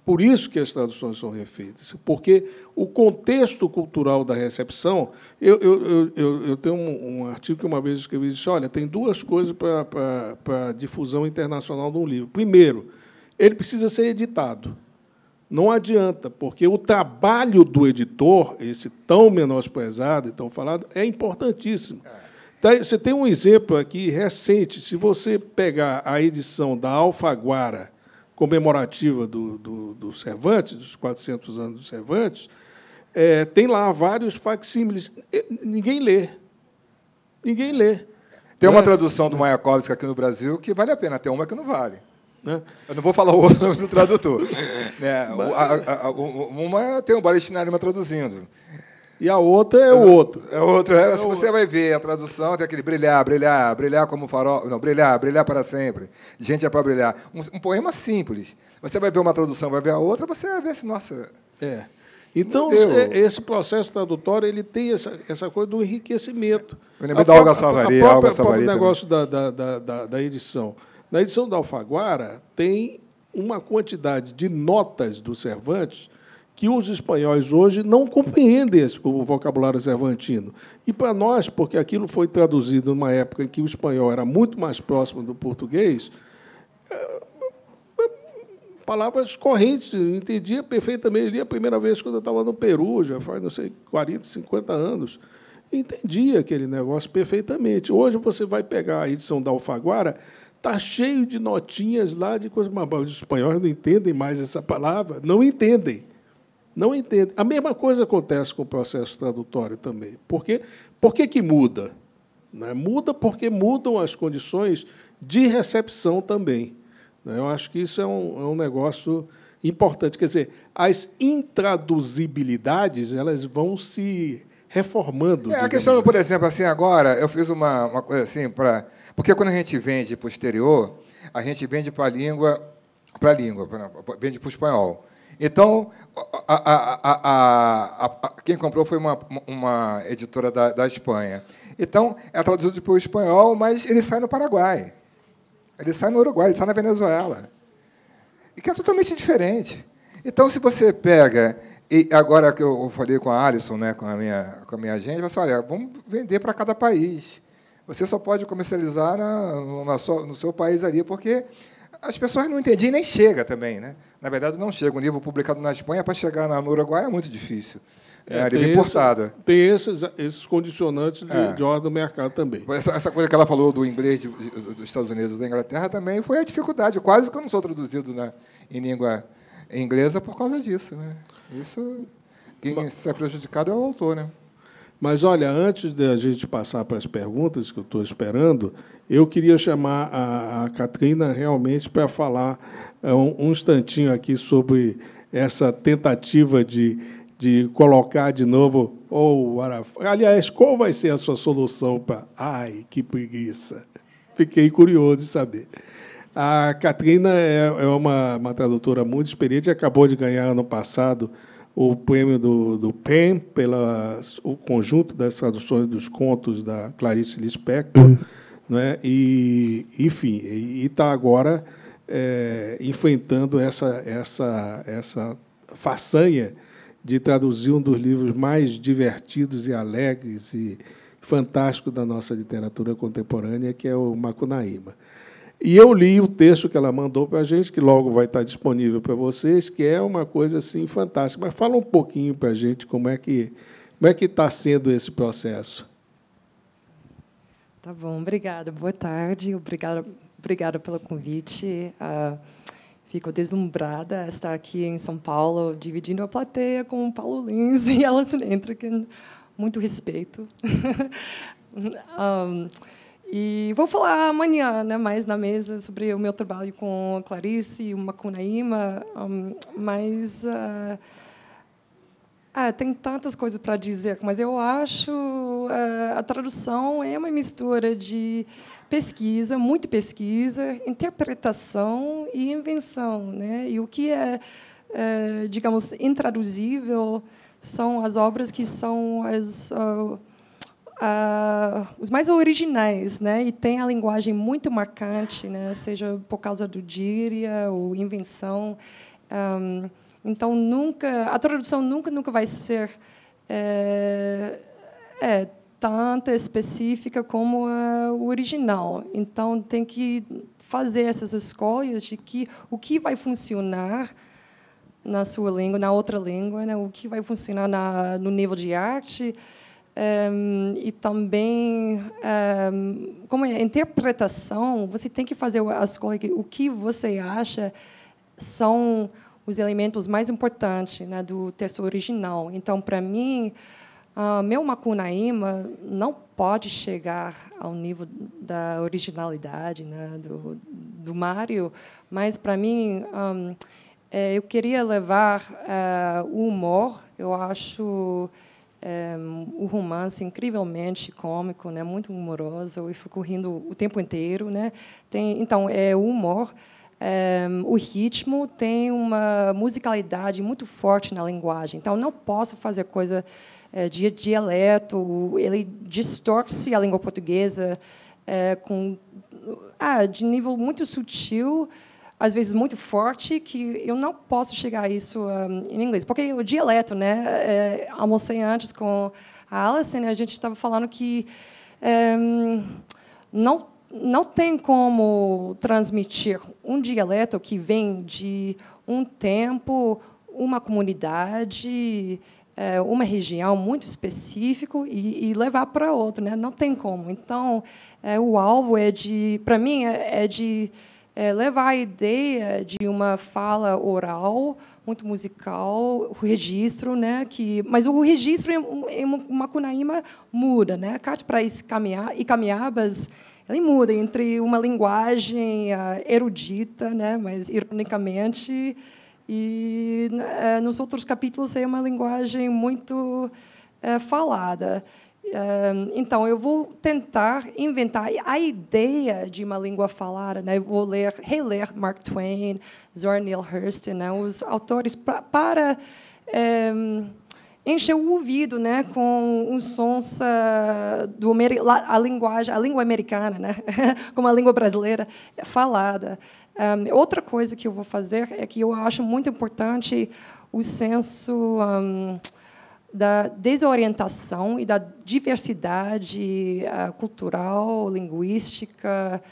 A: Por isso que as traduções são refeitas. Porque o contexto cultural da recepção... Eu tenho um artigo que uma vez escrevi e disse, olha, tem duas coisas para a difusão internacional de um livro. Primeiro, ele precisa ser editado. Não adianta, porque o trabalho do editor, esse tão menosprezado e tão falado, é importantíssimo. Você tem um exemplo aqui recente. Se você pegar a edição da Alfaguara, comemorativa do Cervantes, dos 400 anos do Cervantes, tem lá vários facsímiles. Ninguém lê. Ninguém lê.
B: Tem uma tradução do Mayakovsky aqui no Brasil que vale a pena, tem uma que não vale. Eu não vou falar o outro nome do tradutor. Uma tem o Boris Schneiderman traduzindo.
A: E a outra é o outro.
B: Se você vai ver a tradução, tem aquele brilhar, brilhar, brilhar como farol. Não, brilhar, brilhar para sempre. Gente é para brilhar. Um poema simples. Você vai ver uma tradução, vai ver a outra, você vai ver assim, nossa.
A: Então, esse processo tradutório ele tem essa coisa do enriquecimento.
B: Eu lembrei da Olga Savary.
A: O próprio negócio da edição. Na edição da Alfaguara, tem uma quantidade de notas do Cervantes que os espanhóis hoje não compreendem o vocabulário cervantino. E para nós, porque aquilo foi traduzido numa época em que o espanhol era muito mais próximo do português, palavras correntes, eu entendia perfeitamente. Eu li a primeira vez quando eu estava no Peru, já faz, não sei, 40, 50 anos. Entendia aquele negócio perfeitamente. Hoje você vai pegar a edição da Alfaguara, está cheio de notinhas lá de coisas. Mas os espanhóis não entendem mais essa palavra, não entendem. Não entendem. A mesma coisa acontece com o processo tradutório também. Por que muda? Muda porque mudam as condições de recepção também. Eu acho que isso é um negócio importante. Quer dizer, as intraduzibilidades elas vão se reformando.
B: A questão, por exemplo, assim, agora, eu fiz uma coisa assim, porque quando a gente vende para o exterior, a gente vende para a língua, vende para o espanhol. Então, quem comprou foi uma editora da Espanha. Então, é traduzido para o espanhol, mas ele sai no Paraguai. Ele sai no Uruguai, ele sai na Venezuela. E que é totalmente diferente. Então, se você pega... E agora que eu falei com a Alison, com a minha agente, eu falei, olha, vamos vender para cada país. Você só pode comercializar no seu país ali, porque as pessoas não entendiam e nem chega também. Na verdade, não chega. Um livro publicado na Espanha, para chegar no Uruguai, é muito difícil. Livro importado.
A: Tem esses condicionantes de ordem do mercado também.
B: Essa coisa que ela falou do inglês dos Estados Unidos e da Inglaterra também foi a dificuldade. Quase que eu não sou traduzido em língua inglesa por causa disso. Isso, quem se é prejudicado é o autor.
A: Mas, olha, antes de a gente passar para as perguntas que eu estou esperando, eu queria chamar a Catrina realmente para falar um instantinho aqui sobre essa tentativa de colocar de novo... aliás, qual vai ser a sua solução para... Ai, que preguiça! Fiquei curioso de saber. A Catrina é uma tradutora muito experiente, acabou de ganhar, ano passado, o prêmio do PEN, pelo conjunto das traduções dos contos da Clarice Lispector, e, enfim, está agora enfrentando essa façanha de traduzir um dos livros mais divertidos e alegres e fantásticos da nossa literatura contemporânea, que é o Macunaíma. E eu li o texto que ela mandou para a gente, que logo vai estar disponível para vocês, que é uma coisa assim fantástica. Mas fala um pouquinho para a gente como é que está sendo esse processo.
D: Tá bom, obrigada. Boa tarde, obrigada pelo convite. Fico deslumbrada a estar aqui em São Paulo, dividindo a plateia com o Paulo Lins e Alison Entrekin. Muito respeito. E vou falar amanhã, mais na mesa, sobre o meu trabalho com a Clarice e o Macunaíma, mas tem tantas coisas para dizer, mas eu acho a tradução é uma mistura de pesquisa, muita pesquisa, interpretação e invenção, né? E o que é, digamos, intraduzível são as obras que são os mais originais, né? E tem a linguagem muito marcante, né? Seja por causa do gíria ou invenção. Então, a tradução nunca vai ser tanto específica como o original. Então, tem que fazer essas escolhas de o que vai funcionar na sua língua, na outra língua, né? O que vai funcionar no nível de arte, e também, como é a interpretação, você tem que fazer a escolha o que você acha são os elementos mais importantes, né, do texto original. Então, para mim, meu Macunaíma não pode chegar ao nível da originalidade, né, do Mário, mas, para mim, eu queria levar o humor. Eu acho o romance incrivelmente cômico, né, muito humoroso, e fico rindo o tempo inteiro, né. Então, o humor. O ritmo tem uma musicalidade muito forte na linguagem. Então, não posso fazer coisa de dialeto. Ele distorce a língua portuguesa de nível muito sutil, às vezes muito forte, que eu não posso chegar a isso em inglês. Porque o dialeto, né? Almocei antes com a Alison, e a gente estava falando que não tem como transmitir um dialeto que vem de um tempo, uma comunidade, uma região muito específico e levar para outro, né? Não tem como. Então, o alvo para mim, de levar a ideia de uma fala oral muito musical, o registro, né? Mas o registro em Macunaíma muda, né? Carta para Icamiabas, ele muda entre uma linguagem erudita, né, mas ironicamente, e nos outros capítulos é uma linguagem muito falada. Então, eu vou tentar inventar a ideia de uma língua falada, né? Eu vou reler Mark Twain, Zora Neale Hurston, né, os autores para encher o ouvido, né, com os sons a língua americana, né, como a língua brasileira falada. Outra coisa que eu vou fazer é que eu acho muito importante o senso da desorientação e da diversidade cultural, linguística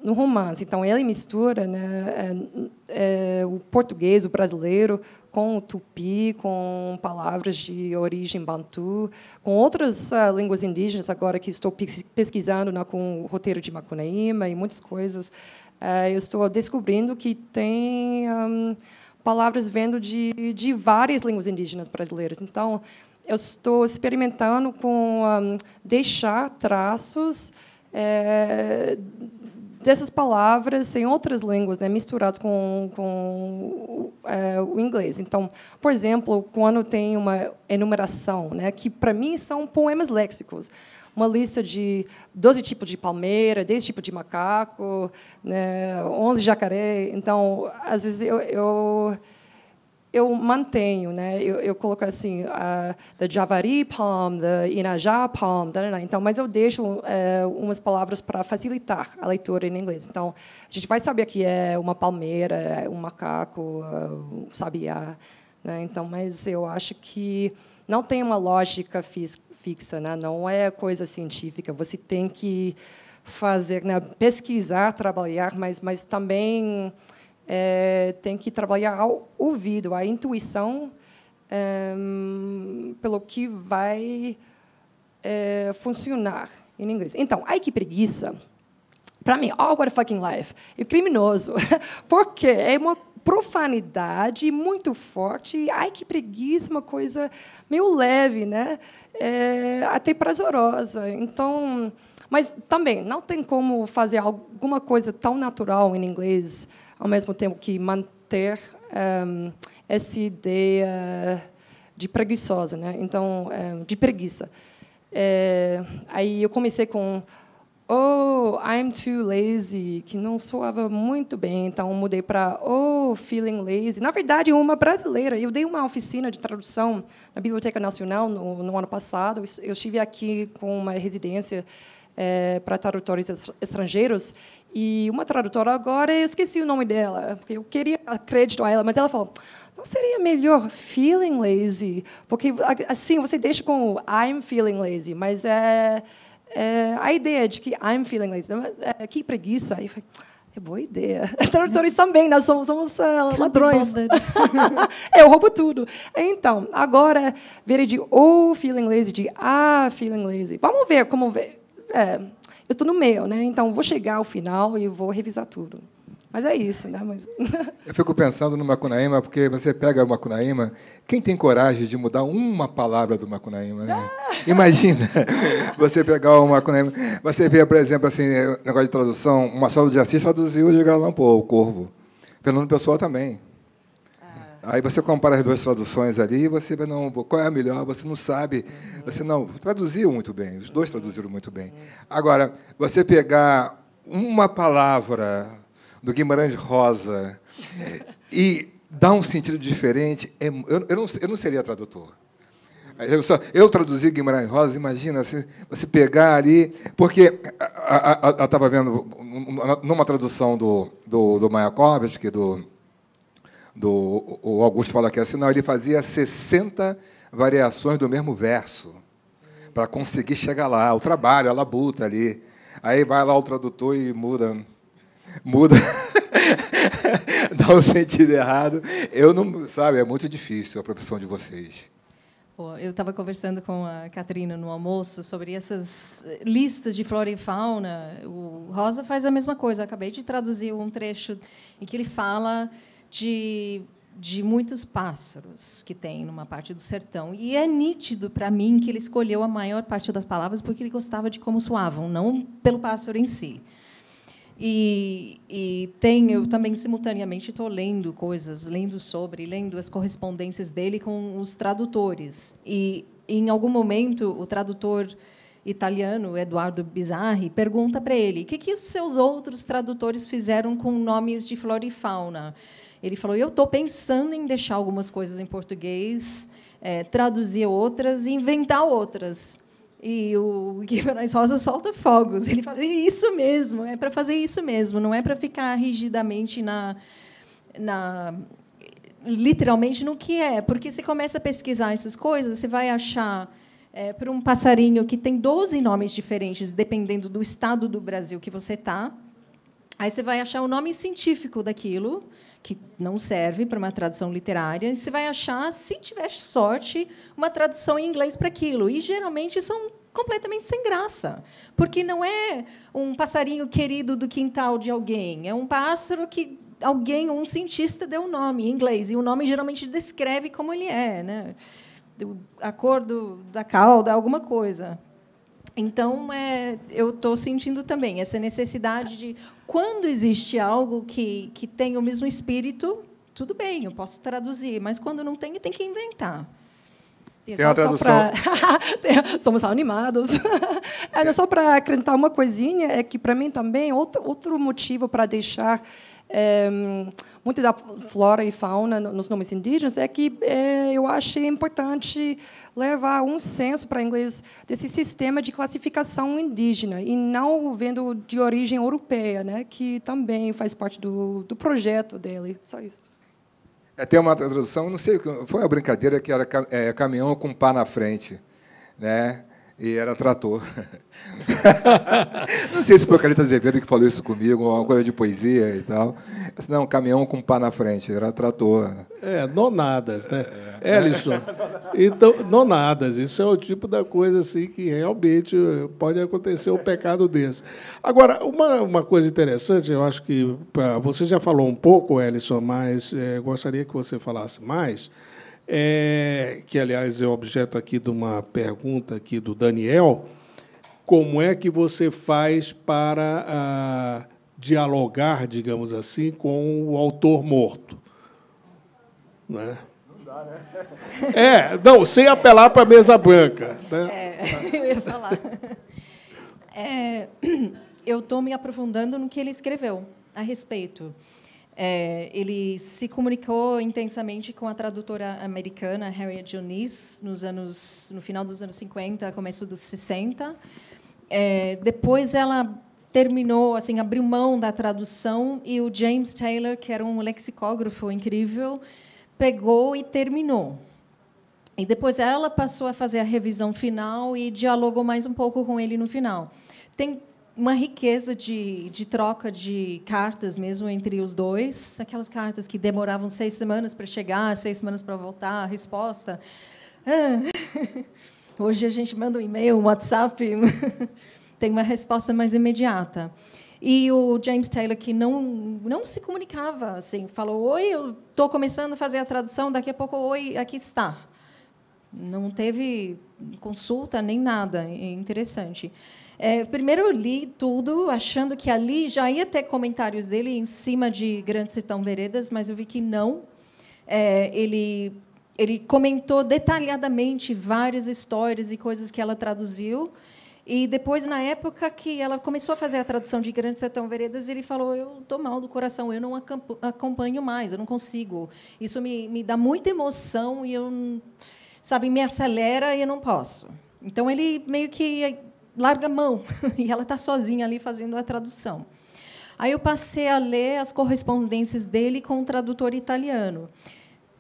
D: no romance. Então, ele mistura, né, o português, o brasileiro, com o tupi, com palavras de origem bantu, com outras línguas indígenas, agora que estou pesquisando, né, com o roteiro de Macunaíma e muitas coisas. Eu estou descobrindo que tem palavras vindo de várias línguas indígenas brasileiras. Então, eu estou experimentando com deixar traços dessas palavras em outras línguas, né, misturadas com o inglês. Então, por exemplo, quando tem uma enumeração, né, que, para mim, são poemas léxicos, uma lista de 12 tipos de palmeira, 10 tipos de macaco, né, 11 jacaré. Então, às vezes, eu mantenho, né? Eu coloco assim, the Javari palm, the Inajá palm, então, mas eu deixo umas palavras para facilitar a leitura em inglês. Então, a gente vai saber que é uma palmeira, um macaco, um sabiá, né? Então, mas eu acho que não tem uma lógica fixa, né? Não é coisa científica. Você tem que fazer, né, pesquisar, trabalhar, mas também tem que trabalhar ao ouvido, a intuição, pelo que vai funcionar em inglês. Então, ai que preguiça, para mim, what a fucking life, é criminoso, porque é uma profanidade muito forte, ai que preguiça, uma coisa meio leve, né? Até prazerosa. Então, mas também não tem como fazer alguma coisa tão natural em inglês ao mesmo tempo que manter essa ideia de preguiçosa, né? Então, de preguiça. Aí eu comecei com "Oh, I'm too lazy", que não soava muito bem, então mudei para "Oh, feeling lazy". Na verdade, uma brasileira. Eu dei uma oficina de tradução na Biblioteca Nacional no ano passado. Eu estive aqui com uma residência para tradutores estrangeiros, e uma tradutora agora, eu esqueci o nome dela, porque eu queria crédito a ela, mas ela falou: não seria melhor "feeling lazy"? Porque assim você deixa com "I'm feeling lazy", mas a ideia de que "I'm feeling lazy", que preguiça. Aí eu falei, é boa ideia. Tradutores também, nós somos ladrões. Eu roubo tudo. Então, agora, ver de "oh, feeling lazy", de feeling lazy. Vamos ver como ver. Eu estou no meio, né? Então, vou chegar ao final e vou revisar tudo. Mas é isso, né?
B: Eu fico pensando no Macunaíma, porque você pega o Macunaíma, quem tem coragem de mudar uma palavra do Macunaíma, né? Imagina você pegar o Macunaíma, você vê, por exemplo, assim, negócio de tradução, o Machado de Assis traduziu de Galampo, o Corvo. Fernando Pessoa também. Aí você compara as duas traduções ali, e você vê, não, qual é a melhor, você não sabe. Você não traduziu muito bem, os dois traduziram muito bem. Agora, você pegar uma palavra do Guimarães Rosa e dar um sentido diferente, eu não seria tradutor. Eu traduzi Guimarães Rosa, imagina, você pegar ali... Porque eu estava vendo, numa tradução do Mayakovsky, o Augusto fala que assim, não, ele fazia 60 variações do mesmo verso para conseguir chegar lá, o trabalho, a labuta ali. Aí vai lá o tradutor e muda dá um sentido errado. Eu não, sabe, é muito difícil a profissão de vocês.
C: Eu estava conversando com a Catarina no almoço sobre essas listas de flora e fauna. O Rosa faz a mesma coisa. Eu acabei de traduzir um trecho em que ele fala de muitos pássaros que tem numa parte do sertão. E é nítido para mim que ele escolheu a maior parte das palavras porque ele gostava de como soavam, não pelo pássaro em si. Eu também, simultaneamente, estou lendo coisas, lendo as correspondências dele com os tradutores. E, em algum momento, o tradutor italiano, Eduardo Bizzarri, pergunta para ele o que os seus outros tradutores fizeram com nomes de flora e fauna. Ele falou: eu estou pensando em deixar algumas coisas em português, traduzir outras e inventar outras. E o Guimarães Rosa solta fogos. Ele fala: isso mesmo, é para fazer isso mesmo, não é para ficar rigidamente literalmente no que é. Porque você começa a pesquisar essas coisas, você vai achar, para um passarinho que tem 12 nomes diferentes, dependendo do estado do Brasil que você está, aí você vai achar o nome científico daquilo, que não serve para uma tradução literária, e você vai achar, se tiver sorte, uma tradução em inglês para aquilo. E, geralmente, são completamente sem graça, porque não é um passarinho querido do quintal de alguém, é um pássaro que um cientista deu um nome em inglês, e o nome geralmente descreve como ele é, né? A cor da cauda, alguma coisa. Então, eu estou sentindo também essa necessidade de, quando existe algo que tem o mesmo espírito, tudo bem, eu posso traduzir, mas, quando não tem que inventar.
D: Sim, tem uma tradução. Somos animados. Só para acrescentar uma coisinha, é que, para mim, também, outro motivo para deixar muito da flora e fauna nos nomes indígenas é que eu achei importante levar um senso para inglês desse sistema de classificação indígena e não vendo de origem europeia, né, que também faz parte do projeto dele. Só isso.
B: Tem uma tradução, não sei, foi uma brincadeira que era caminhão com pá na frente, né? E era trator. Não sei se foi o Carita Azevedo que falou isso comigo, uma coisa de poesia e tal. Não, caminhão com pá na frente, era trator.
A: Nonadas, né? Ellison, então, nonadas, isso é o tipo da coisa assim que realmente pode acontecer um pecado desse. Agora, uma coisa interessante, eu acho que você já falou um pouco, Ellison, mas gostaria que você falasse mais, que, aliás, é objeto aqui de uma pergunta aqui do Daniel: como é que você faz para dialogar, digamos assim, com o autor morto? Né?
B: Não
A: Não, sem apelar para a mesa branca. Né?
C: Eu ia falar. Eu estou me aprofundando no que ele escreveu a respeito. Ele se comunicou intensamente com a tradutora americana Harriet Jones no final dos anos 50, começo dos 60. Depois ela terminou, assim, abriu mão da tradução e o James Taylor, que era um lexicógrafo incrível, pegou e terminou. E depois ela passou a fazer a revisão final e dialogou mais um pouco com ele no final. Tem uma riqueza de troca de cartas mesmo entre os dois, aquelas cartas que demoravam 6 semanas para chegar, 6 semanas para voltar, a resposta. Hoje a gente manda um e-mail, um WhatsApp, tem uma resposta mais imediata. E o James Taylor, que não se comunicava, assim, falou: oi, eu estou começando a fazer a tradução, daqui a pouco, oi, aqui está. Não teve consulta nem nada, é interessante. Primeiro eu li tudo, achando que ali já ia ter comentários dele em cima de Grande Sertão Veredas, mas eu vi que não. Ele comentou detalhadamente várias histórias e coisas que ela traduziu. E depois, na época que ela começou a fazer a tradução de Grande Sertão Veredas, ele falou: eu estou mal do coração, eu não acompanho mais, eu não consigo. Isso me dá muita emoção e me acelera e eu não posso. Então, ele meio que larga a mão, e ela está sozinha ali fazendo a tradução. Aí eu passei a ler as correspondências dele com o tradutor italiano.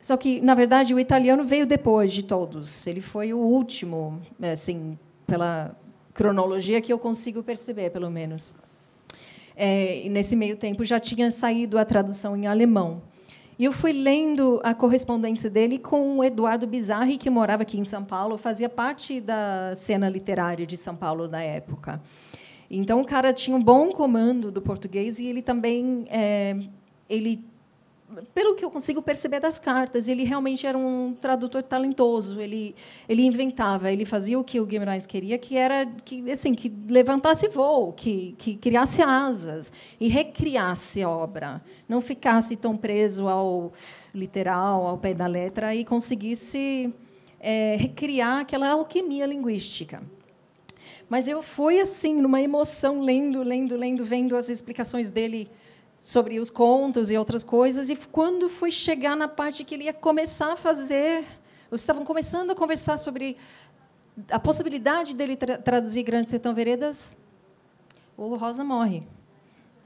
C: Só que, na verdade, o italiano veio depois de todos. Ele foi o último, assim, pela cronologia que eu consigo perceber, pelo menos. E nesse meio tempo já tinha saído a tradução em alemão. E eu fui lendo a correspondência dele com o Eduardo Bizarri, que morava aqui em São Paulo, fazia parte da cena literária de São Paulo da época. Então, o cara tinha um bom comando do português e ele também, pelo que eu consigo perceber das cartas, ele realmente era um tradutor talentoso. Ele inventava, ele fazia o que o Guimarães queria, que era que levantasse voo, que criasse asas e recriasse a obra, não ficasse tão preso ao literal, ao pé da letra, e conseguisse recriar aquela alquimia linguística. Mas eu fui assim numa emoção, lendo, vendo as explicações dele sobre os contos e outras coisas, e quando fui chegar na parte que ele ia começar a fazer, estavam começando a conversar sobre a possibilidade dele traduzir Grande Sertão Veredas, o Rosa morre.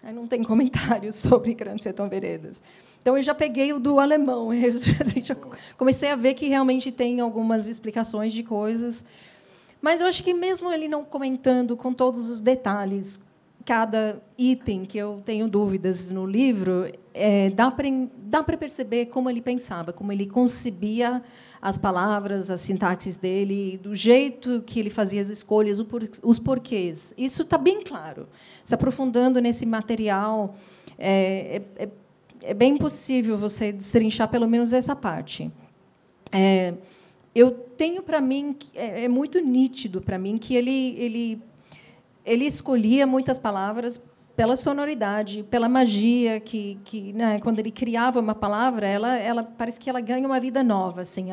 C: Aí não tem comentários sobre Grande Sertão Veredas. Então, eu já peguei o do alemão, eu já comecei a ver que realmente tem algumas explicações de coisas, mas eu acho que, mesmo ele não comentando com todos os detalhes, cada item que eu tenho dúvidas no livro, dá para perceber como ele pensava, como ele concebia as palavras, as sintaxes dele, do jeito que ele fazia as escolhas, os porquês. Isso está bem claro. Se aprofundando nesse material, é bem possível você destrinchar pelo menos essa parte. Eu tenho para mim, é muito nítido para mim que ele escolhia muitas palavras pela sonoridade, pela magia né, quando ele criava uma palavra, ela parece que ela ganha uma vida nova, assim,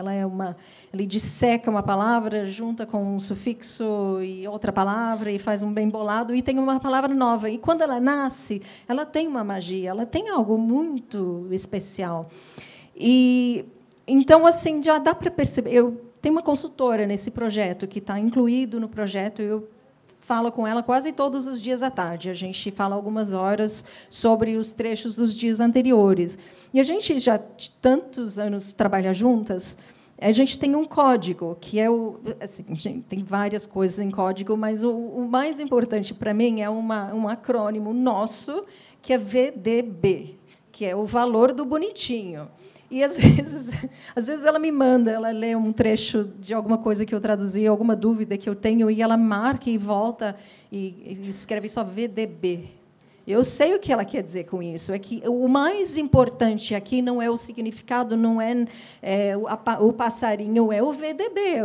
C: ele disseca uma palavra, junta com um sufixo e outra palavra e faz um bem bolado e tem uma palavra nova. E quando ela nasce, ela tem uma magia, ela tem algo muito especial. E então, assim, já dá para perceber. Eu tenho uma consultora nesse projeto que está incluído no projeto. Eu falo com ela quase todos os dias à tarde. A gente fala algumas horas sobre os trechos dos dias anteriores. E a gente já, de tantos anos, trabalha juntas. A gente tem um código, que é o... Assim, tem várias coisas em código, mas o mais importante para mim é um acrônimo nosso, que é VDB, que é o valor do bonitinho. E, às vezes ela me manda, ela lê um trecho de alguma coisa que eu traduzi, alguma dúvida que eu tenho, e ela marca e volta e escreve só VDB. Eu sei o que ela quer dizer com isso. É que o mais importante aqui não é o significado, não é o passarinho, é o VDB,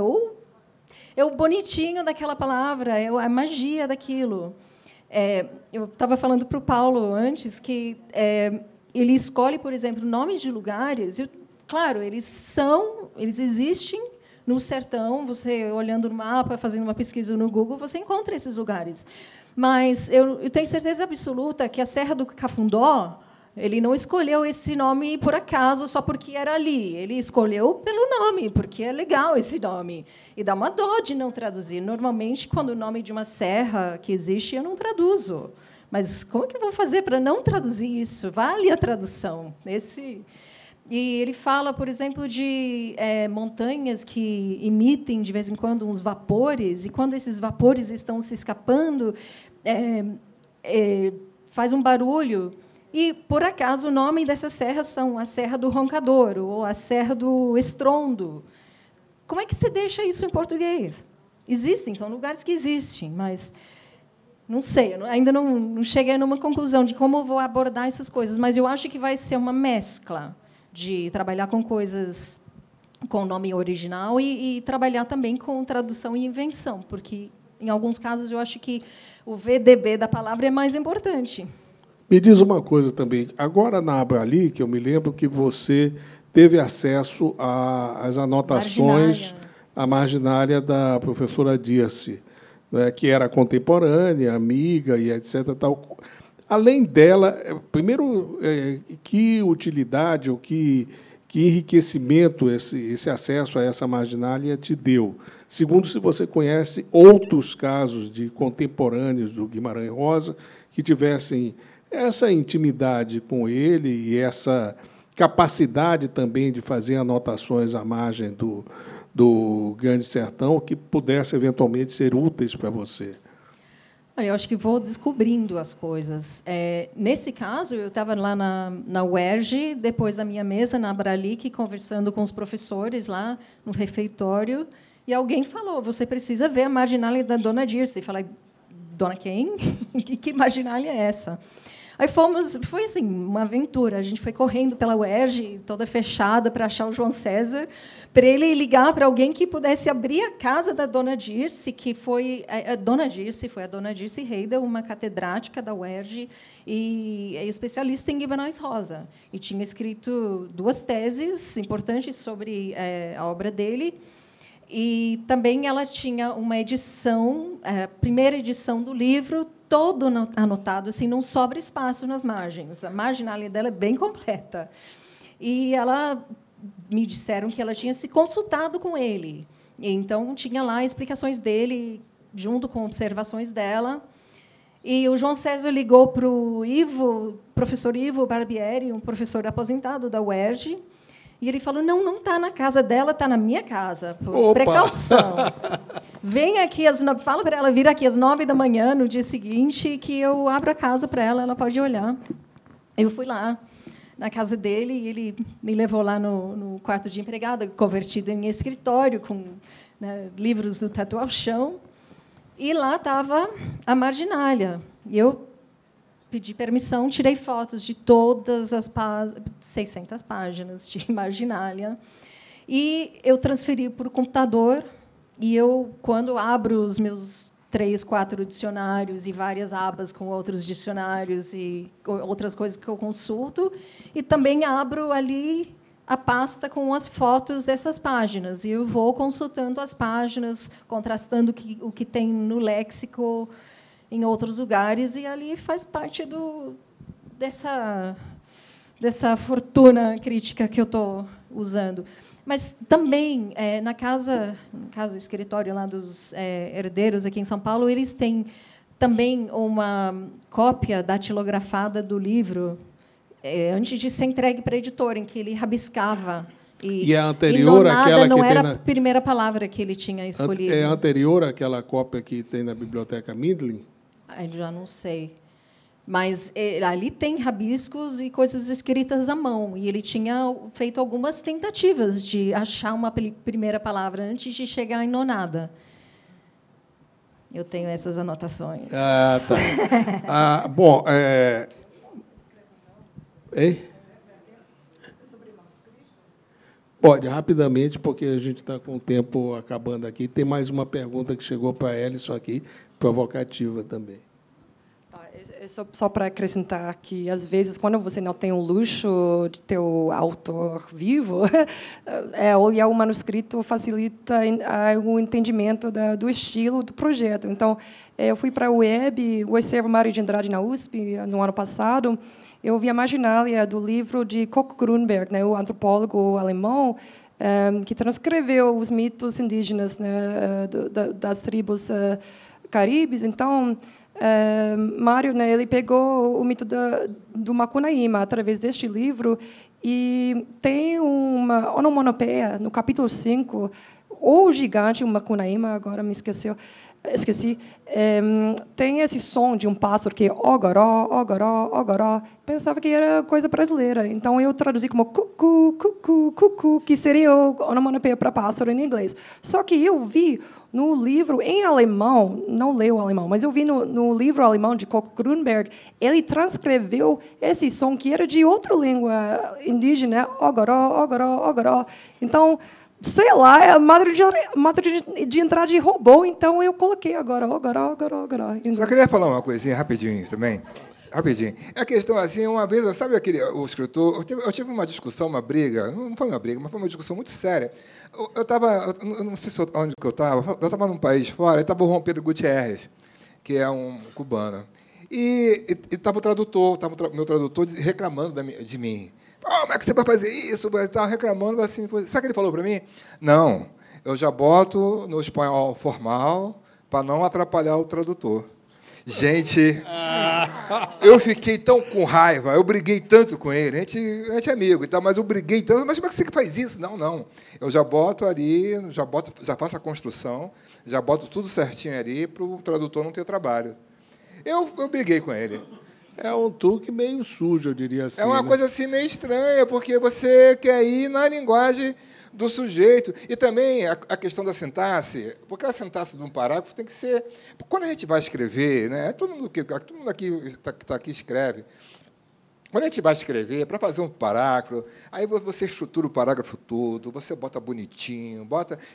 C: é o bonitinho daquela palavra, é a magia daquilo. Eu estava falando para o Paulo antes que... ele escolhe, por exemplo, nomes de lugares. Claro, eles existem no sertão. Você, olhando no mapa, fazendo uma pesquisa no Google, você encontra esses lugares. Mas eu tenho certeza absoluta que a Serra do Cafundó, ele não escolheu esse nome por acaso, só porque era ali. Ele escolheu pelo nome, porque é legal esse nome. E dá uma dó de não traduzir. Normalmente, quando o nome de uma serra que existe, eu não traduzo. Mas como é que eu vou fazer para não traduzir isso? Vale a tradução. E ele fala, por exemplo, de montanhas que emitem, de vez em quando, uns vapores, e, quando esses vapores estão se escapando, faz um barulho. E, por acaso, o nome dessas serras são a Serra do Roncador ou a Serra do Estrondo. Como é que você deixa isso em português? Existem, são lugares que existem, mas não sei, ainda não cheguei numa conclusão de como eu vou abordar essas coisas, mas eu acho que vai ser uma mescla de trabalhar com coisas com nome original e trabalhar também com tradução e invenção, porque, em alguns casos, eu acho que o VDB da palavra é mais importante.
A: Me diz uma coisa também. Agora, na Abrali, que eu me lembro que você teve acesso às anotações, à marginália da professora Dirce, né, que era contemporânea, amiga e etc. Tal. Além dela, primeiro, que utilidade ou que enriquecimento esse acesso a essa marginália te deu? Segundo, se você conhece outros casos de contemporâneos do Guimarães Rosa que tivessem essa intimidade com ele e essa capacidade também de fazer anotações à margem do Grande Sertão que pudesse, eventualmente, ser úteis para você.
C: Olha, eu acho que vou descobrindo as coisas. Nesse caso, eu estava lá na UERJ, depois da minha mesa, na Abralic, conversando com os professores lá no refeitório, e alguém falou, você precisa ver a marginália da Dona Dirce. Eu falei, Dona quem? Que marginália é essa? Aí foi assim, uma aventura. A gente foi correndo pela UERJ, toda fechada, para achar o João César, para ele ligar para alguém que pudesse abrir a casa da Dona Dirce, que foi a Dona Dirce Heidel, uma catedrática da UERJ e especialista em Guimarães Rosa. E tinha escrito 2 teses importantes sobre a obra dele. E também ela tinha uma edição, a primeira edição do livro, todo anotado, assim, não sobra espaço nas margens. A marginalia dela é bem completa. E me disseram que ela tinha se consultado com ele. Então, tinha lá explicações dele, junto com observações dela. E o João César ligou para o professor Ivo Barbieri, um professor aposentado da UERJ, e ele falou, não está na casa dela, está na minha casa, por precaução. Vem aqui, fala para ela vir aqui às 9h no dia seguinte, que eu abro a casa para ela, ela pode olhar. Eu fui lá na casa dele, e ele me levou lá no quarto de empregada, convertido em escritório, com, né, livros do teto ao chão, e lá estava a marginália. E eu pedi permissão, tirei fotos de todas as 600 páginas de marginália, e eu transferi para o computador, e quando abro os meus 3, 4 dicionários e várias abas com outros dicionários e outras coisas que eu consulto, e também abro ali a pasta com as fotos dessas páginas, e eu vou consultando as páginas, contrastando o que tem no léxico em outros lugares, e ali faz parte dessa fortuna crítica que eu estou usando. Mas também, no caso, o escritório lá dos herdeiros, aqui em São Paulo, eles têm também uma cópia datilografada do livro, antes de ser entregue para a editora, em que ele rabiscava.
A: E é anterior àquela que
C: não
A: tem
C: era a primeira palavra que ele tinha escolhido.
A: É anterior àquela cópia que tem na Biblioteca Mindlin?
C: Eu já não sei. Mas ali tem rabiscos e coisas escritas à mão. E ele tinha feito algumas tentativas de achar uma primeira palavra antes de chegar em nonada. Eu tenho essas anotações.
A: Ah, tá. Bom, pode, rapidamente, porque a gente está com o tempo acabando aqui. Tem mais uma pergunta que chegou para a Ellison aqui, provocativa também.
D: Só para acrescentar que, às vezes, quando você não tem o luxo de ter o autor vivo, olhar o manuscrito facilita o entendimento do estilo do projeto. Então, eu fui para a UEB, o Acervo Mário de Andrade, na USP, no ano passado. Eu vi a marginália do livro de Kok Grunberg, né, o antropólogo alemão, que transcreveu os mitos indígenas, né, das tribos caribes. Então, Mário, né, ele pegou o mito do Macunaíma através deste livro e tem uma onomatopeia no capítulo 5, o gigante, o Macunaíma, agora me esqueci, tem esse som de um pássaro que é ogoró, ogoró, ogoró. Pensava que era coisa brasileira. Então, eu traduzi como cucu, cucu, cucu, que seria o onomatopeia para pássaro em inglês. Só que eu vi no livro em alemão, não leio alemão, mas eu vi no livro alemão de Kok Grunberg, ele transcreveu esse som que era de outra língua indígena, ogoró, ogoró, ogoró. Então, sei lá, é a madre de entrada de robô, então eu coloquei agora, ogoró, ogoró, ogoró.
B: Só queria falar uma coisinha rapidinho também. Rapidinho. A questão assim, uma vez, sabe o escritor, eu tive uma discussão, uma briga, não foi uma briga, mas foi uma discussão muito séria. Eu não sei onde que eu estava num país fora, estava o Juan Pedro Gutierrez, que é um cubano. E estava meu tradutor reclamando de mim. Como é que você vai fazer isso? Estava reclamando assim. Sabe o que ele falou para mim? Não, eu já boto no espanhol formal para não atrapalhar o tradutor. Gente, eu fiquei tão com raiva, eu briguei tanto com ele, a gente é amigo e tal, mas eu briguei tanto, mas como é que você faz isso? Não, eu já boto ali, já faço a construção, já boto tudo certinho ali para o tradutor não ter trabalho. Eu briguei com ele.
A: É um truque meio sujo, eu diria assim.
B: É uma coisa assim meio estranha, porque você quer ir na linguagem do sujeito. E também a questão da sintaxe, porque a sintaxe de um parágrafo tem que ser... Quando a gente vai escrever, né, todo mundo aqui que está aqui escreve, quando a gente vai escrever, para fazer um parágrafo, aí você estrutura o parágrafo todo, você bota bonitinho,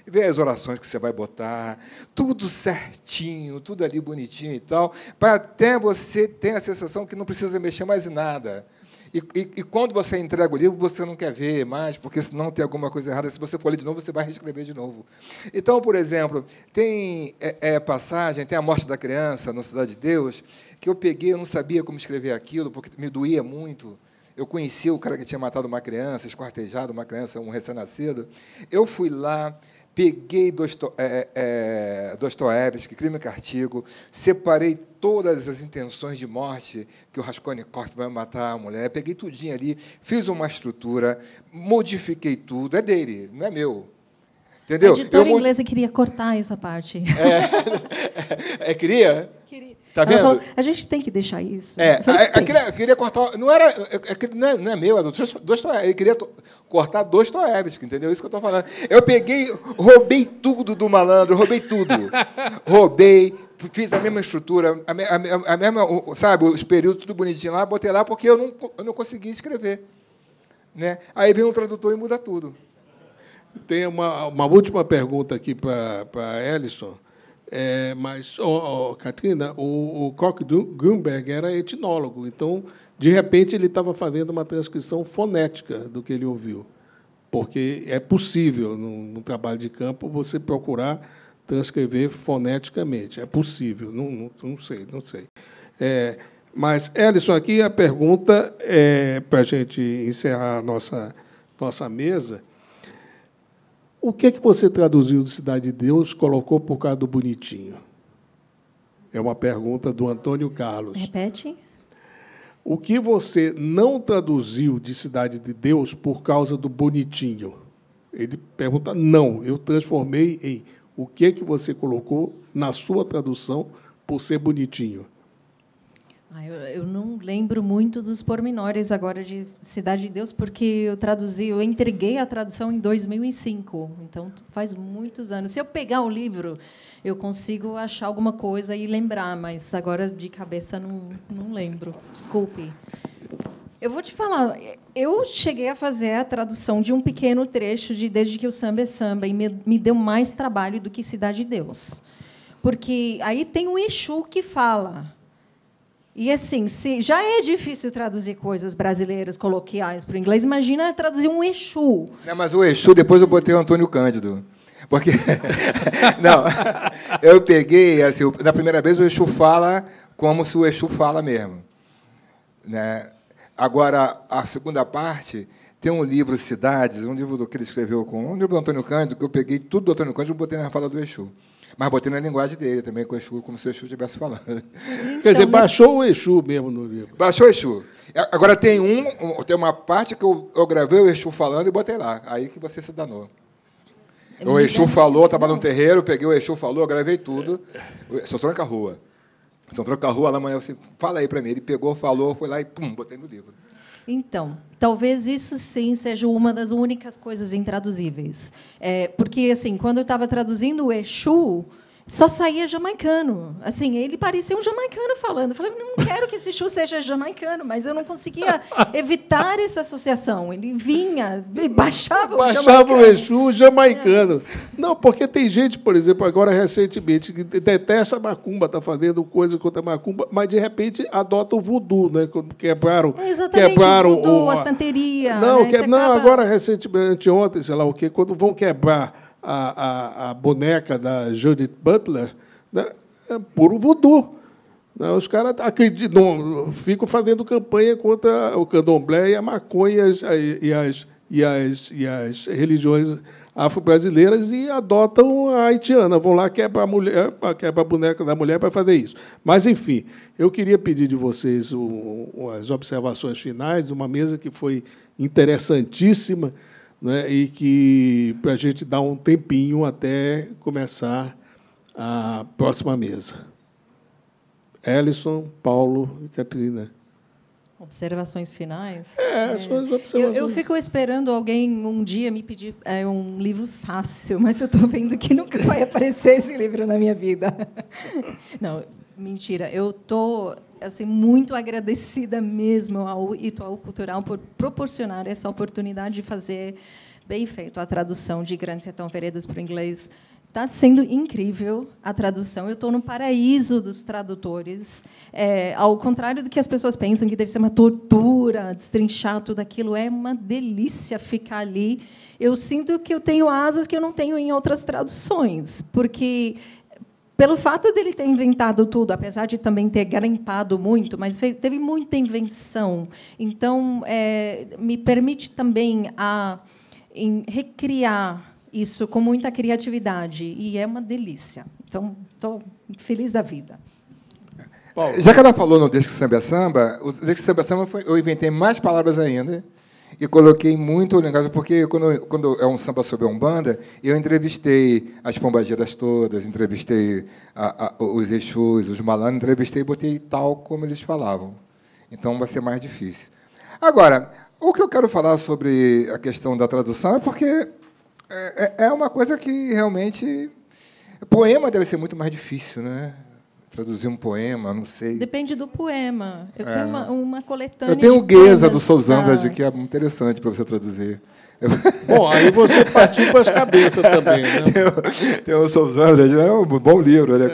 B: vê as orações que você vai botar, tudo certinho, tudo ali bonitinho e tal, para até você ter a sensação que não precisa mexer mais em nada. E quando você entrega o livro, você não quer ver mais, porque senão tem alguma coisa errada. Se você for ler de novo, você vai reescrever de novo. Então, por exemplo, tem passagem, tem a morte da criança na Cidade de Deus, que eu peguei, eu não sabia como escrever aquilo, porque me doía muito. Eu conhecia o cara que tinha matado uma criança, esquartejado uma criança, um recém-nascido. Eu fui lá, peguei Dostoiévski, Crime e Castigo, separei todas as intenções de morte que o Raskolnikov vai matar a mulher, peguei tudinho ali, fiz uma estrutura, modifiquei tudo, é dele, não é meu. Entendeu?
C: A editora inglesa queria cortar essa parte.
B: Queria?
C: Queria.
B: Tá vendo?
C: Ela falou, a gente tem que deixar isso.
B: Queria cortar... Não é meu, é do Dostoiévski. Ele queria cortar Dostoiévski, entendeu? Isso que eu estou falando. Eu roubei tudo do malandro, roubei tudo. Roubei, fiz a mesma estrutura, a mesma, sabe, os períodos, tudo bonitinho lá, botei lá porque eu não conseguia escrever. Né? Aí vem um tradutor e muda tudo.
A: Tem uma última pergunta aqui para Ellison. Mas, Katrina, o Kok Grunberg era etnólogo, então, de repente, ele estava fazendo uma transcrição fonética do que ele ouviu, porque é possível, no trabalho de campo, você procurar transcrever foneticamente. É possível, não sei. Mas, Ellison, aqui a pergunta, para a gente encerrar a nossa mesa. O que você traduziu de Cidade de Deus, colocou por causa do bonitinho? É uma pergunta do Antônio Carlos.
C: Repete.
A: O que você não traduziu de Cidade de Deus por causa do bonitinho? Ele pergunta, não, eu transformei em o que você colocou na sua tradução por ser bonitinho?
C: Eu não lembro muito dos pormenores agora de Cidade de Deus, porque eu entreguei a tradução em 2005, então faz muitos anos. Se eu pegar o livro, eu consigo achar alguma coisa e lembrar, mas agora de cabeça não lembro. Desculpe. Eu vou te falar, eu cheguei a fazer a tradução de um pequeno trecho de Desde que o Samba é Samba, e me deu mais trabalho do que Cidade de Deus. Porque aí tem um Exu que fala. E, assim, se já é difícil traduzir coisas brasileiras coloquiais para o inglês, imagina traduzir um Exu.
B: Não, mas o Exu, depois eu botei o Antônio Cândido. Porque, não, eu peguei, assim, na primeira vez o Exu fala como se o Exu fala mesmo. Né? Agora, a segunda parte, tem um livro, Cidades, um livro que ele escreveu um livro do Antônio Cândido, que eu peguei tudo do Antônio Cândido e botei na fala do Exu. Mas botei na linguagem dele também, com o Exu, como se o Exu estivesse falando.
C: Então,
A: Quer dizer, baixou o Exu mesmo no livro.
B: Baixou o Exu. Agora, tem uma parte que eu gravei o Exu falando e botei lá. Aí que você se danou. O Exu falou, estava no terreiro, peguei o Exu falou, gravei tudo. Só Tranca a Rua. Só Tranca a Rua, lá amanhã você fala aí para mim. Ele pegou, falou, foi lá e pum, botei no livro.
C: Então, talvez isso sim seja uma das únicas coisas intraduzíveis. Porque, assim, quando eu estava traduzindo o Exu, só saía jamaicano. Assim, ele parecia um jamaicano falando. Eu falei, não quero que esse Exu seja jamaicano, mas eu não conseguia evitar essa associação. Ele vinha, baixava o jamaicano.
A: Baixava o Exu jamaicano. Não, porque tem gente, por exemplo, agora recentemente, que detesta a macumba, está fazendo coisa contra a macumba, mas, de repente, adota o voodoo, né? Quando quebraram
C: o voodoo, a santeria.
A: Não,
C: né?
A: não, agora, recentemente, ontem, sei lá o quê, quando vão quebrar a boneca da Judith Butler, né, é puro voodoo. Né, os caras acreditam, ficam fazendo campanha contra o candomblé e a maconha e as religiões afro-brasileiras e adotam a haitiana. Vão lá, quebra a boneca da mulher para fazer isso. Mas, enfim, eu queria pedir de vocês as observações finais de uma mesa que foi interessantíssima, né, e que para a gente dar um tempinho até começar a próxima mesa. Ellison, Paulo e Catarina.
C: Observações finais?
A: Suas observações.
C: Eu fico esperando alguém um dia me pedir um livro fácil, mas eu estou vendo que nunca vai aparecer esse livro na minha vida. Não, mentira. Eu estou assim, muito agradecida mesmo ao Itual Cultural por proporcionar essa oportunidade de fazer bem feito a tradução de Grande Sertão Veredas para o inglês. Está sendo incrível a tradução. Eu estou no paraíso dos tradutores. Ao contrário do que as pessoas pensam, que deve ser uma tortura, destrinchar tudo aquilo, é uma delícia ficar ali. Eu sinto que eu tenho asas que eu não tenho em outras traduções, porque, pelo fato dele ter inventado tudo, apesar de também ter garimpado muito, mas teve muita invenção. Então, me permite também recriar isso com muita criatividade, e é uma delícia. Então, estou feliz da vida.
B: Paulo. Já que ela falou no Desde que Samba é Samba, o Desde que Samba é Samba eu inventei mais palavras ainda e coloquei muito linguagem, porque quando é um samba sobre a Umbanda, eu entrevistei as pombageiras todas, entrevistei os Exus, os Malanos, entrevistei e botei tal como eles falavam. Então, vai ser mais difícil. Agora, o que eu quero falar sobre a questão da tradução é porque é uma coisa que realmente... Poema deve ser muito mais difícil, né? Traduzir um poema, não sei.
C: Depende do poema. Eu tenho uma coletânea.
B: Eu tenho o Gueza do Sousandra, que é interessante para você traduzir.
A: Bom, aí você partiu para as cabeças também, né?
B: Tem o Sousandra, é um bom livro, né?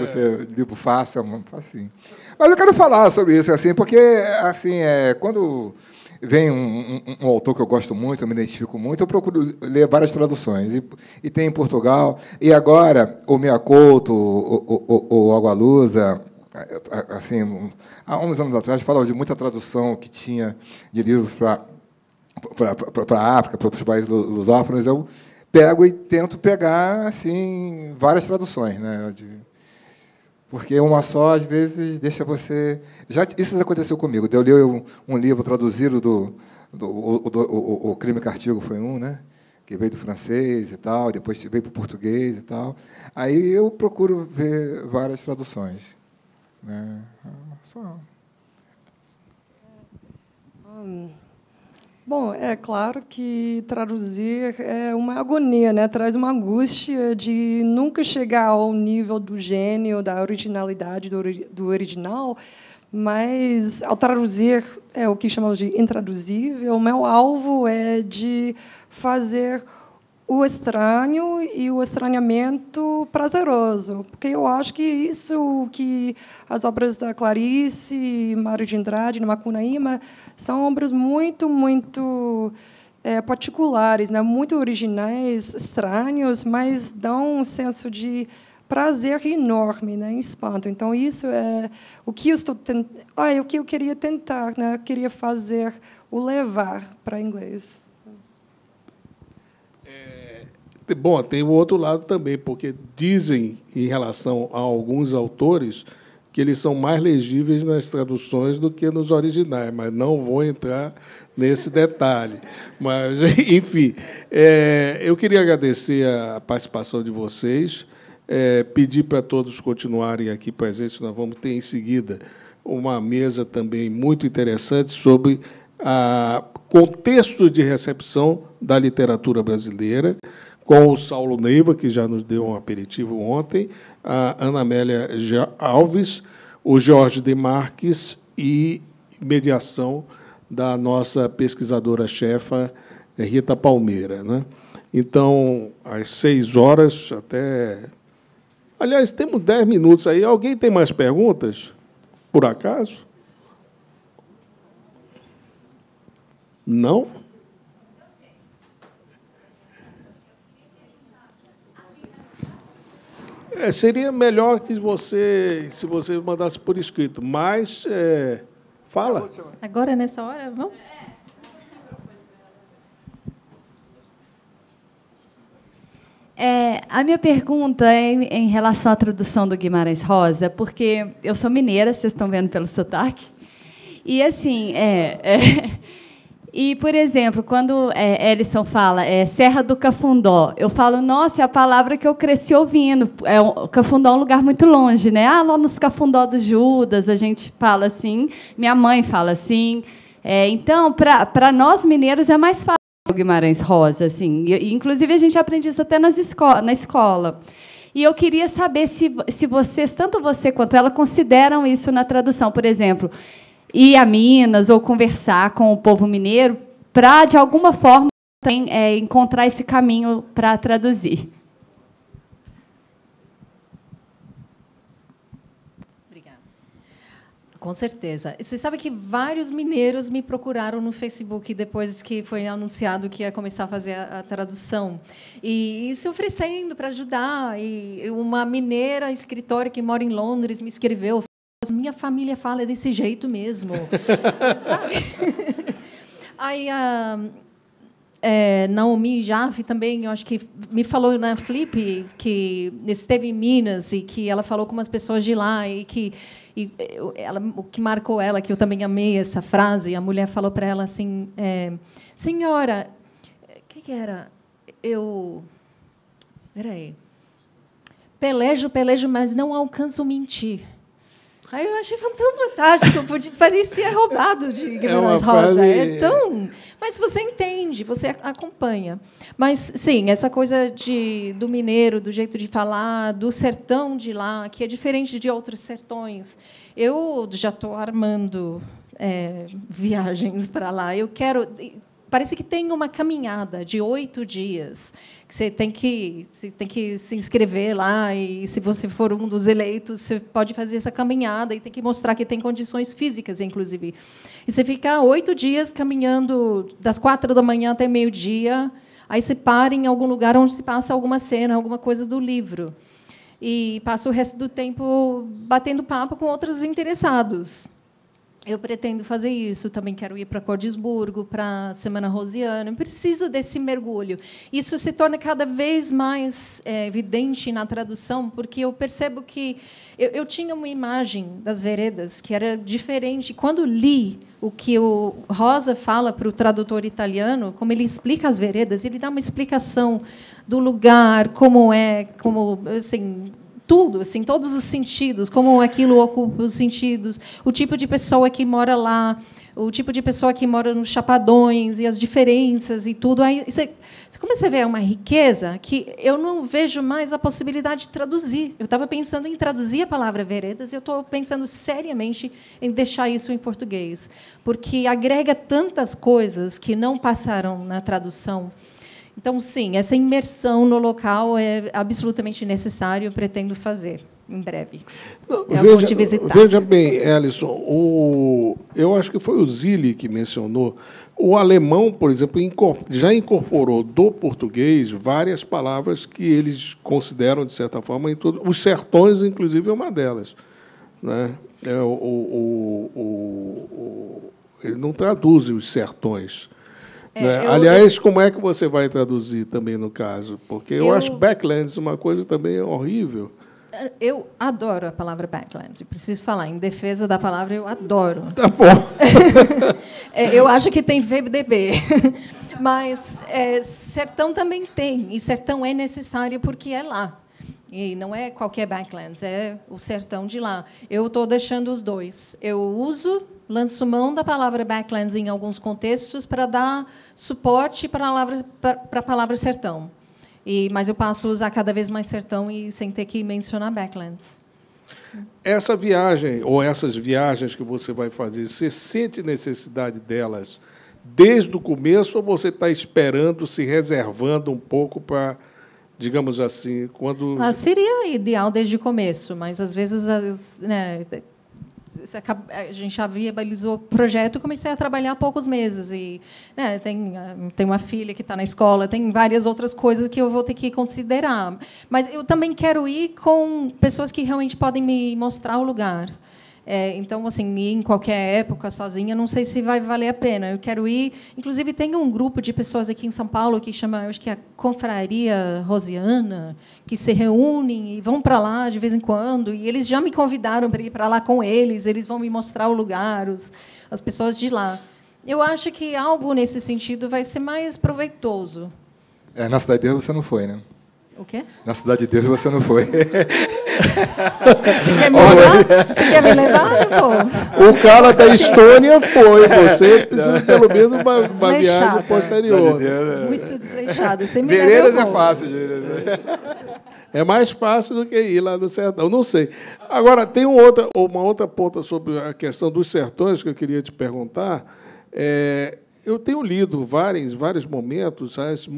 B: Livro fácil, facinho. Mas eu quero falar sobre isso, assim, porque assim, quando vem um autor que eu gosto muito, eu me identifico muito, eu procuro ler várias traduções. E tem em Portugal. E agora, o Mea Couto, o Agualusa, assim, há uns anos atrás, falava de muita tradução que tinha de livros para a África, para os países lusófonos. Eu pego e tento pegar assim, várias traduções, né? Porque uma só, às vezes, deixa você... Isso aconteceu comigo. Eu li um livro traduzido o Crime e Castigo foi né? Que veio do francês e tal, depois veio para o português e tal. Aí eu procuro ver várias traduções. Né?
D: Bom, é claro que traduzir é uma agonia, né? Traz uma angústia de nunca chegar ao nível do gênio, da originalidade do original, mas, ao traduzir, o que chamamos de intraduzível, o meu alvo é de fazer o estranho e o estranhamento prazeroso, porque eu acho que isso que as obras da Clarice, Mário de Andrade, Macunaíma, são obras muito particulares, né? Muito originais, estranhos, mas dão um senso de prazer enorme, né? Espanto. Então isso é o que eu estou o que eu queria tentar, né? Eu queria fazer o levar para inglês.
A: Bom, tem o outro lado também, porque dizem, em relação a alguns autores, que eles são mais legíveis nas traduções do que nos originais, mas não vou entrar nesse detalhe. Mas, enfim, eu queria agradecer a participação de vocês, pedir para todos continuarem aqui presentes. Nós vamos ter, em seguida, uma mesa também muito interessante sobre contextos de recepção da literatura brasileira, com o Saulo Neiva, que já nos deu um aperitivo ontem, a Ana Amélia Alves, o Jorge Demarques e mediação da nossa pesquisadora-chefa, Rita Palmeira, né? Então, às 6 horas até... Aliás, temos 10 minutos aí. Alguém tem mais perguntas, por acaso? Não? Seria melhor que se você mandasse por escrito, mas fala.
C: Agora, nessa hora, vamos?
E: A minha pergunta é em relação à tradução do Guimarães Rosa, porque eu sou mineira, vocês estão vendo pelo sotaque, e assim, e, por exemplo, quando Ellison fala Serra do Cafundó, eu falo, nossa, é a palavra que eu cresci ouvindo. O Cafundó é um lugar muito longe, né? Lá nos Cafundó dos Judas, a gente fala assim, minha mãe fala assim. Então, para nós mineiros, é mais fácil o Guimarães Rosa. Assim. Inclusive, a gente aprende isso até na escola. E eu queria saber se vocês, tanto você quanto ela, consideram isso na tradução. Por exemplo, ir a Minas ou conversar com o povo mineiro para, de alguma forma, encontrar esse caminho para traduzir.
C: Obrigada. Com certeza. Você sabe que vários mineiros me procuraram no Facebook depois que foi anunciado que ia começar a fazer a tradução. E se oferecendo para ajudar. E uma mineira escritora que mora em Londres me escreveu: minha família fala desse jeito mesmo. Sabe? Aí Naomi Jaffe também, eu acho que me falou na Flip que esteve em Minas e que ela falou com umas pessoas de lá e que o que marcou ela, que eu também amei essa frase, a mulher falou para ela assim, senhora, o que era? Peraí. Pelejo, mas não alcanço mentir. Aí eu achei tão fantástico, parecia roubado de Guimarães Rosa. Mas você entende, você acompanha. Mas, sim, essa coisa do mineiro, do jeito de falar, do sertão de lá, que é diferente de outros sertões. Eu já estou armando viagens para lá. Eu quero... Parece que tem uma caminhada de 8 dias. Que você tem que se inscrever lá, e, se você for um dos eleitos, você pode fazer essa caminhada e tem que mostrar que tem condições físicas, inclusive. E você fica 8 dias caminhando das 4 da manhã até meio-dia, aí você para em algum lugar onde se passa alguma cena, alguma coisa do livro. E passa o resto do tempo batendo papo com outros interessados. Eu pretendo fazer isso. Também quero ir para Cordisburgo, para a Semana Rosiana. Eu preciso desse mergulho. Isso se torna cada vez mais evidente na tradução, porque eu percebo que eu tinha uma imagem das veredas que era diferente. Quando li o que o Rosa fala para o tradutor italiano, como ele explica as veredas, ele dá uma explicação do lugar, como assim, tudo, assim, todos os sentidos, como aquilo ocupa os sentidos, o tipo de pessoa que mora lá, o tipo de pessoa que mora nos Chapadões e as diferenças e tudo. Aí você começa a ver uma riqueza que eu não vejo mais a possibilidade de traduzir. Eu estava pensando em traduzir a palavra veredas e eu estou pensando seriamente em deixar isso em português, porque agrega tantas coisas que não passaram na tradução. Então, sim, essa imersão no local é absolutamente necessário, eu pretendo fazer em breve.
A: Não,
C: eu vou te visitar.
A: Veja bem, Ellison, eu acho que foi o Zilli que mencionou, o alemão, por exemplo, já incorporou do português várias palavras que eles consideram, de certa forma, em todo, os sertões, inclusive, é uma delas. Né? Ele não traduz os sertões. Né? Aliás, como é que você vai traduzir também no caso? Porque eu acho backlands uma coisa também horrível.
C: Eu adoro a palavra backlands. Preciso falar, em defesa da palavra, eu adoro.
A: Tá bom.
C: Eu acho que tem VDB. Mas sertão também tem. E sertão é necessário porque é lá. E não é qualquer backlands, é o sertão de lá. Eu estou deixando os dois. Eu lanço mão da palavra backlands em alguns contextos para dar suporte para a palavra sertão. Mas eu passo a usar cada vez mais sertão e sem ter que mencionar backlands.
A: Essa viagem, ou essas viagens que você vai fazer, você sente necessidade delas desde o começo ou você está esperando, se reservando um pouco para, digamos assim, quando...
C: Seria ideal desde o começo, mas, às vezes, né, a gente já viabilizou o projeto, comecei a trabalhar há poucos meses. E, né, tem uma filha que está na escola, tem várias outras coisas que eu vou ter que considerar. Mas eu também quero ir com pessoas que realmente podem me mostrar o lugar. Então, assim, ir em qualquer época sozinha, não sei se vai valer a pena. Eu quero ir... Inclusive, tem um grupo de pessoas aqui em São Paulo que chama, eu acho que é a Confraria Rosiana, que se reúnem e vão para lá de vez em quando. E eles já me convidaram para ir para lá com eles. Eles vão me mostrar o lugar, as pessoas de lá. Eu acho que algo nesse sentido vai ser mais proveitoso.
B: Na Cidade de Deus você não foi, né?
C: O quê?
B: Na Cidade de Deus você não foi.
C: Você quer me levar? Você quer me levar, pô?
A: O cara da Estônia foi. Você precisa, pelo menos, uma viagem posterior.
C: Muito desleixada. Você me
B: Veredas
C: leva,
B: é fácil.
A: É mais fácil do que ir lá no sertão. Não sei. Agora, tem uma outra ponta sobre a questão dos sertões que eu queria te perguntar. Eu tenho lido em vários momentos as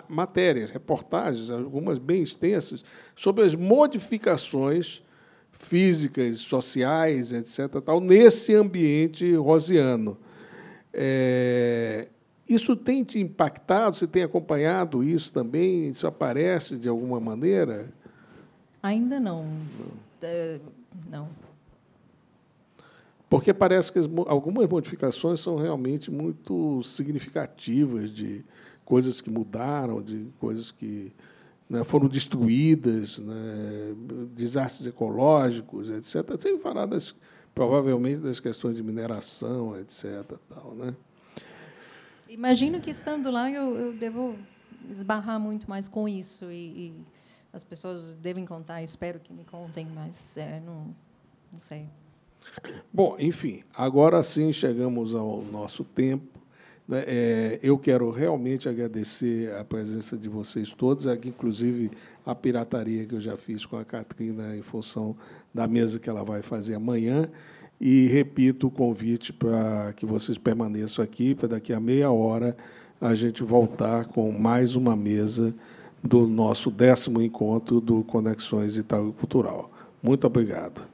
A: matérias, reportagens, algumas bem extensas, sobre as modificações físicas, sociais, etc., tal, nesse ambiente rosiano. Isso tem te impactado? Você tem acompanhado isso também? Isso aparece de alguma maneira?
C: Ainda não. Não.
A: Porque parece que algumas modificações são realmente muito significativas, de coisas que mudaram, de coisas que, né, foram destruídas, né, desastres ecológicos, etc. Sem falar, provavelmente, das questões de mineração, etc. Tal, né?
C: Imagino que, estando lá, eu devo esbarrar muito mais com isso. E as pessoas devem contar, espero que me contem, mas não sei.
A: Bom, enfim, agora sim chegamos ao nosso tempo. Eu quero realmente agradecer a presença de vocês todos, aqui, inclusive a pirataria que eu já fiz com a Catrina em função da mesa que ela vai fazer amanhã. E repito o convite para que vocês permaneçam aqui, para daqui a meia hora a gente voltar com mais uma mesa do nosso 10º encontro do Conexões Itaú Cultural. Muito obrigado.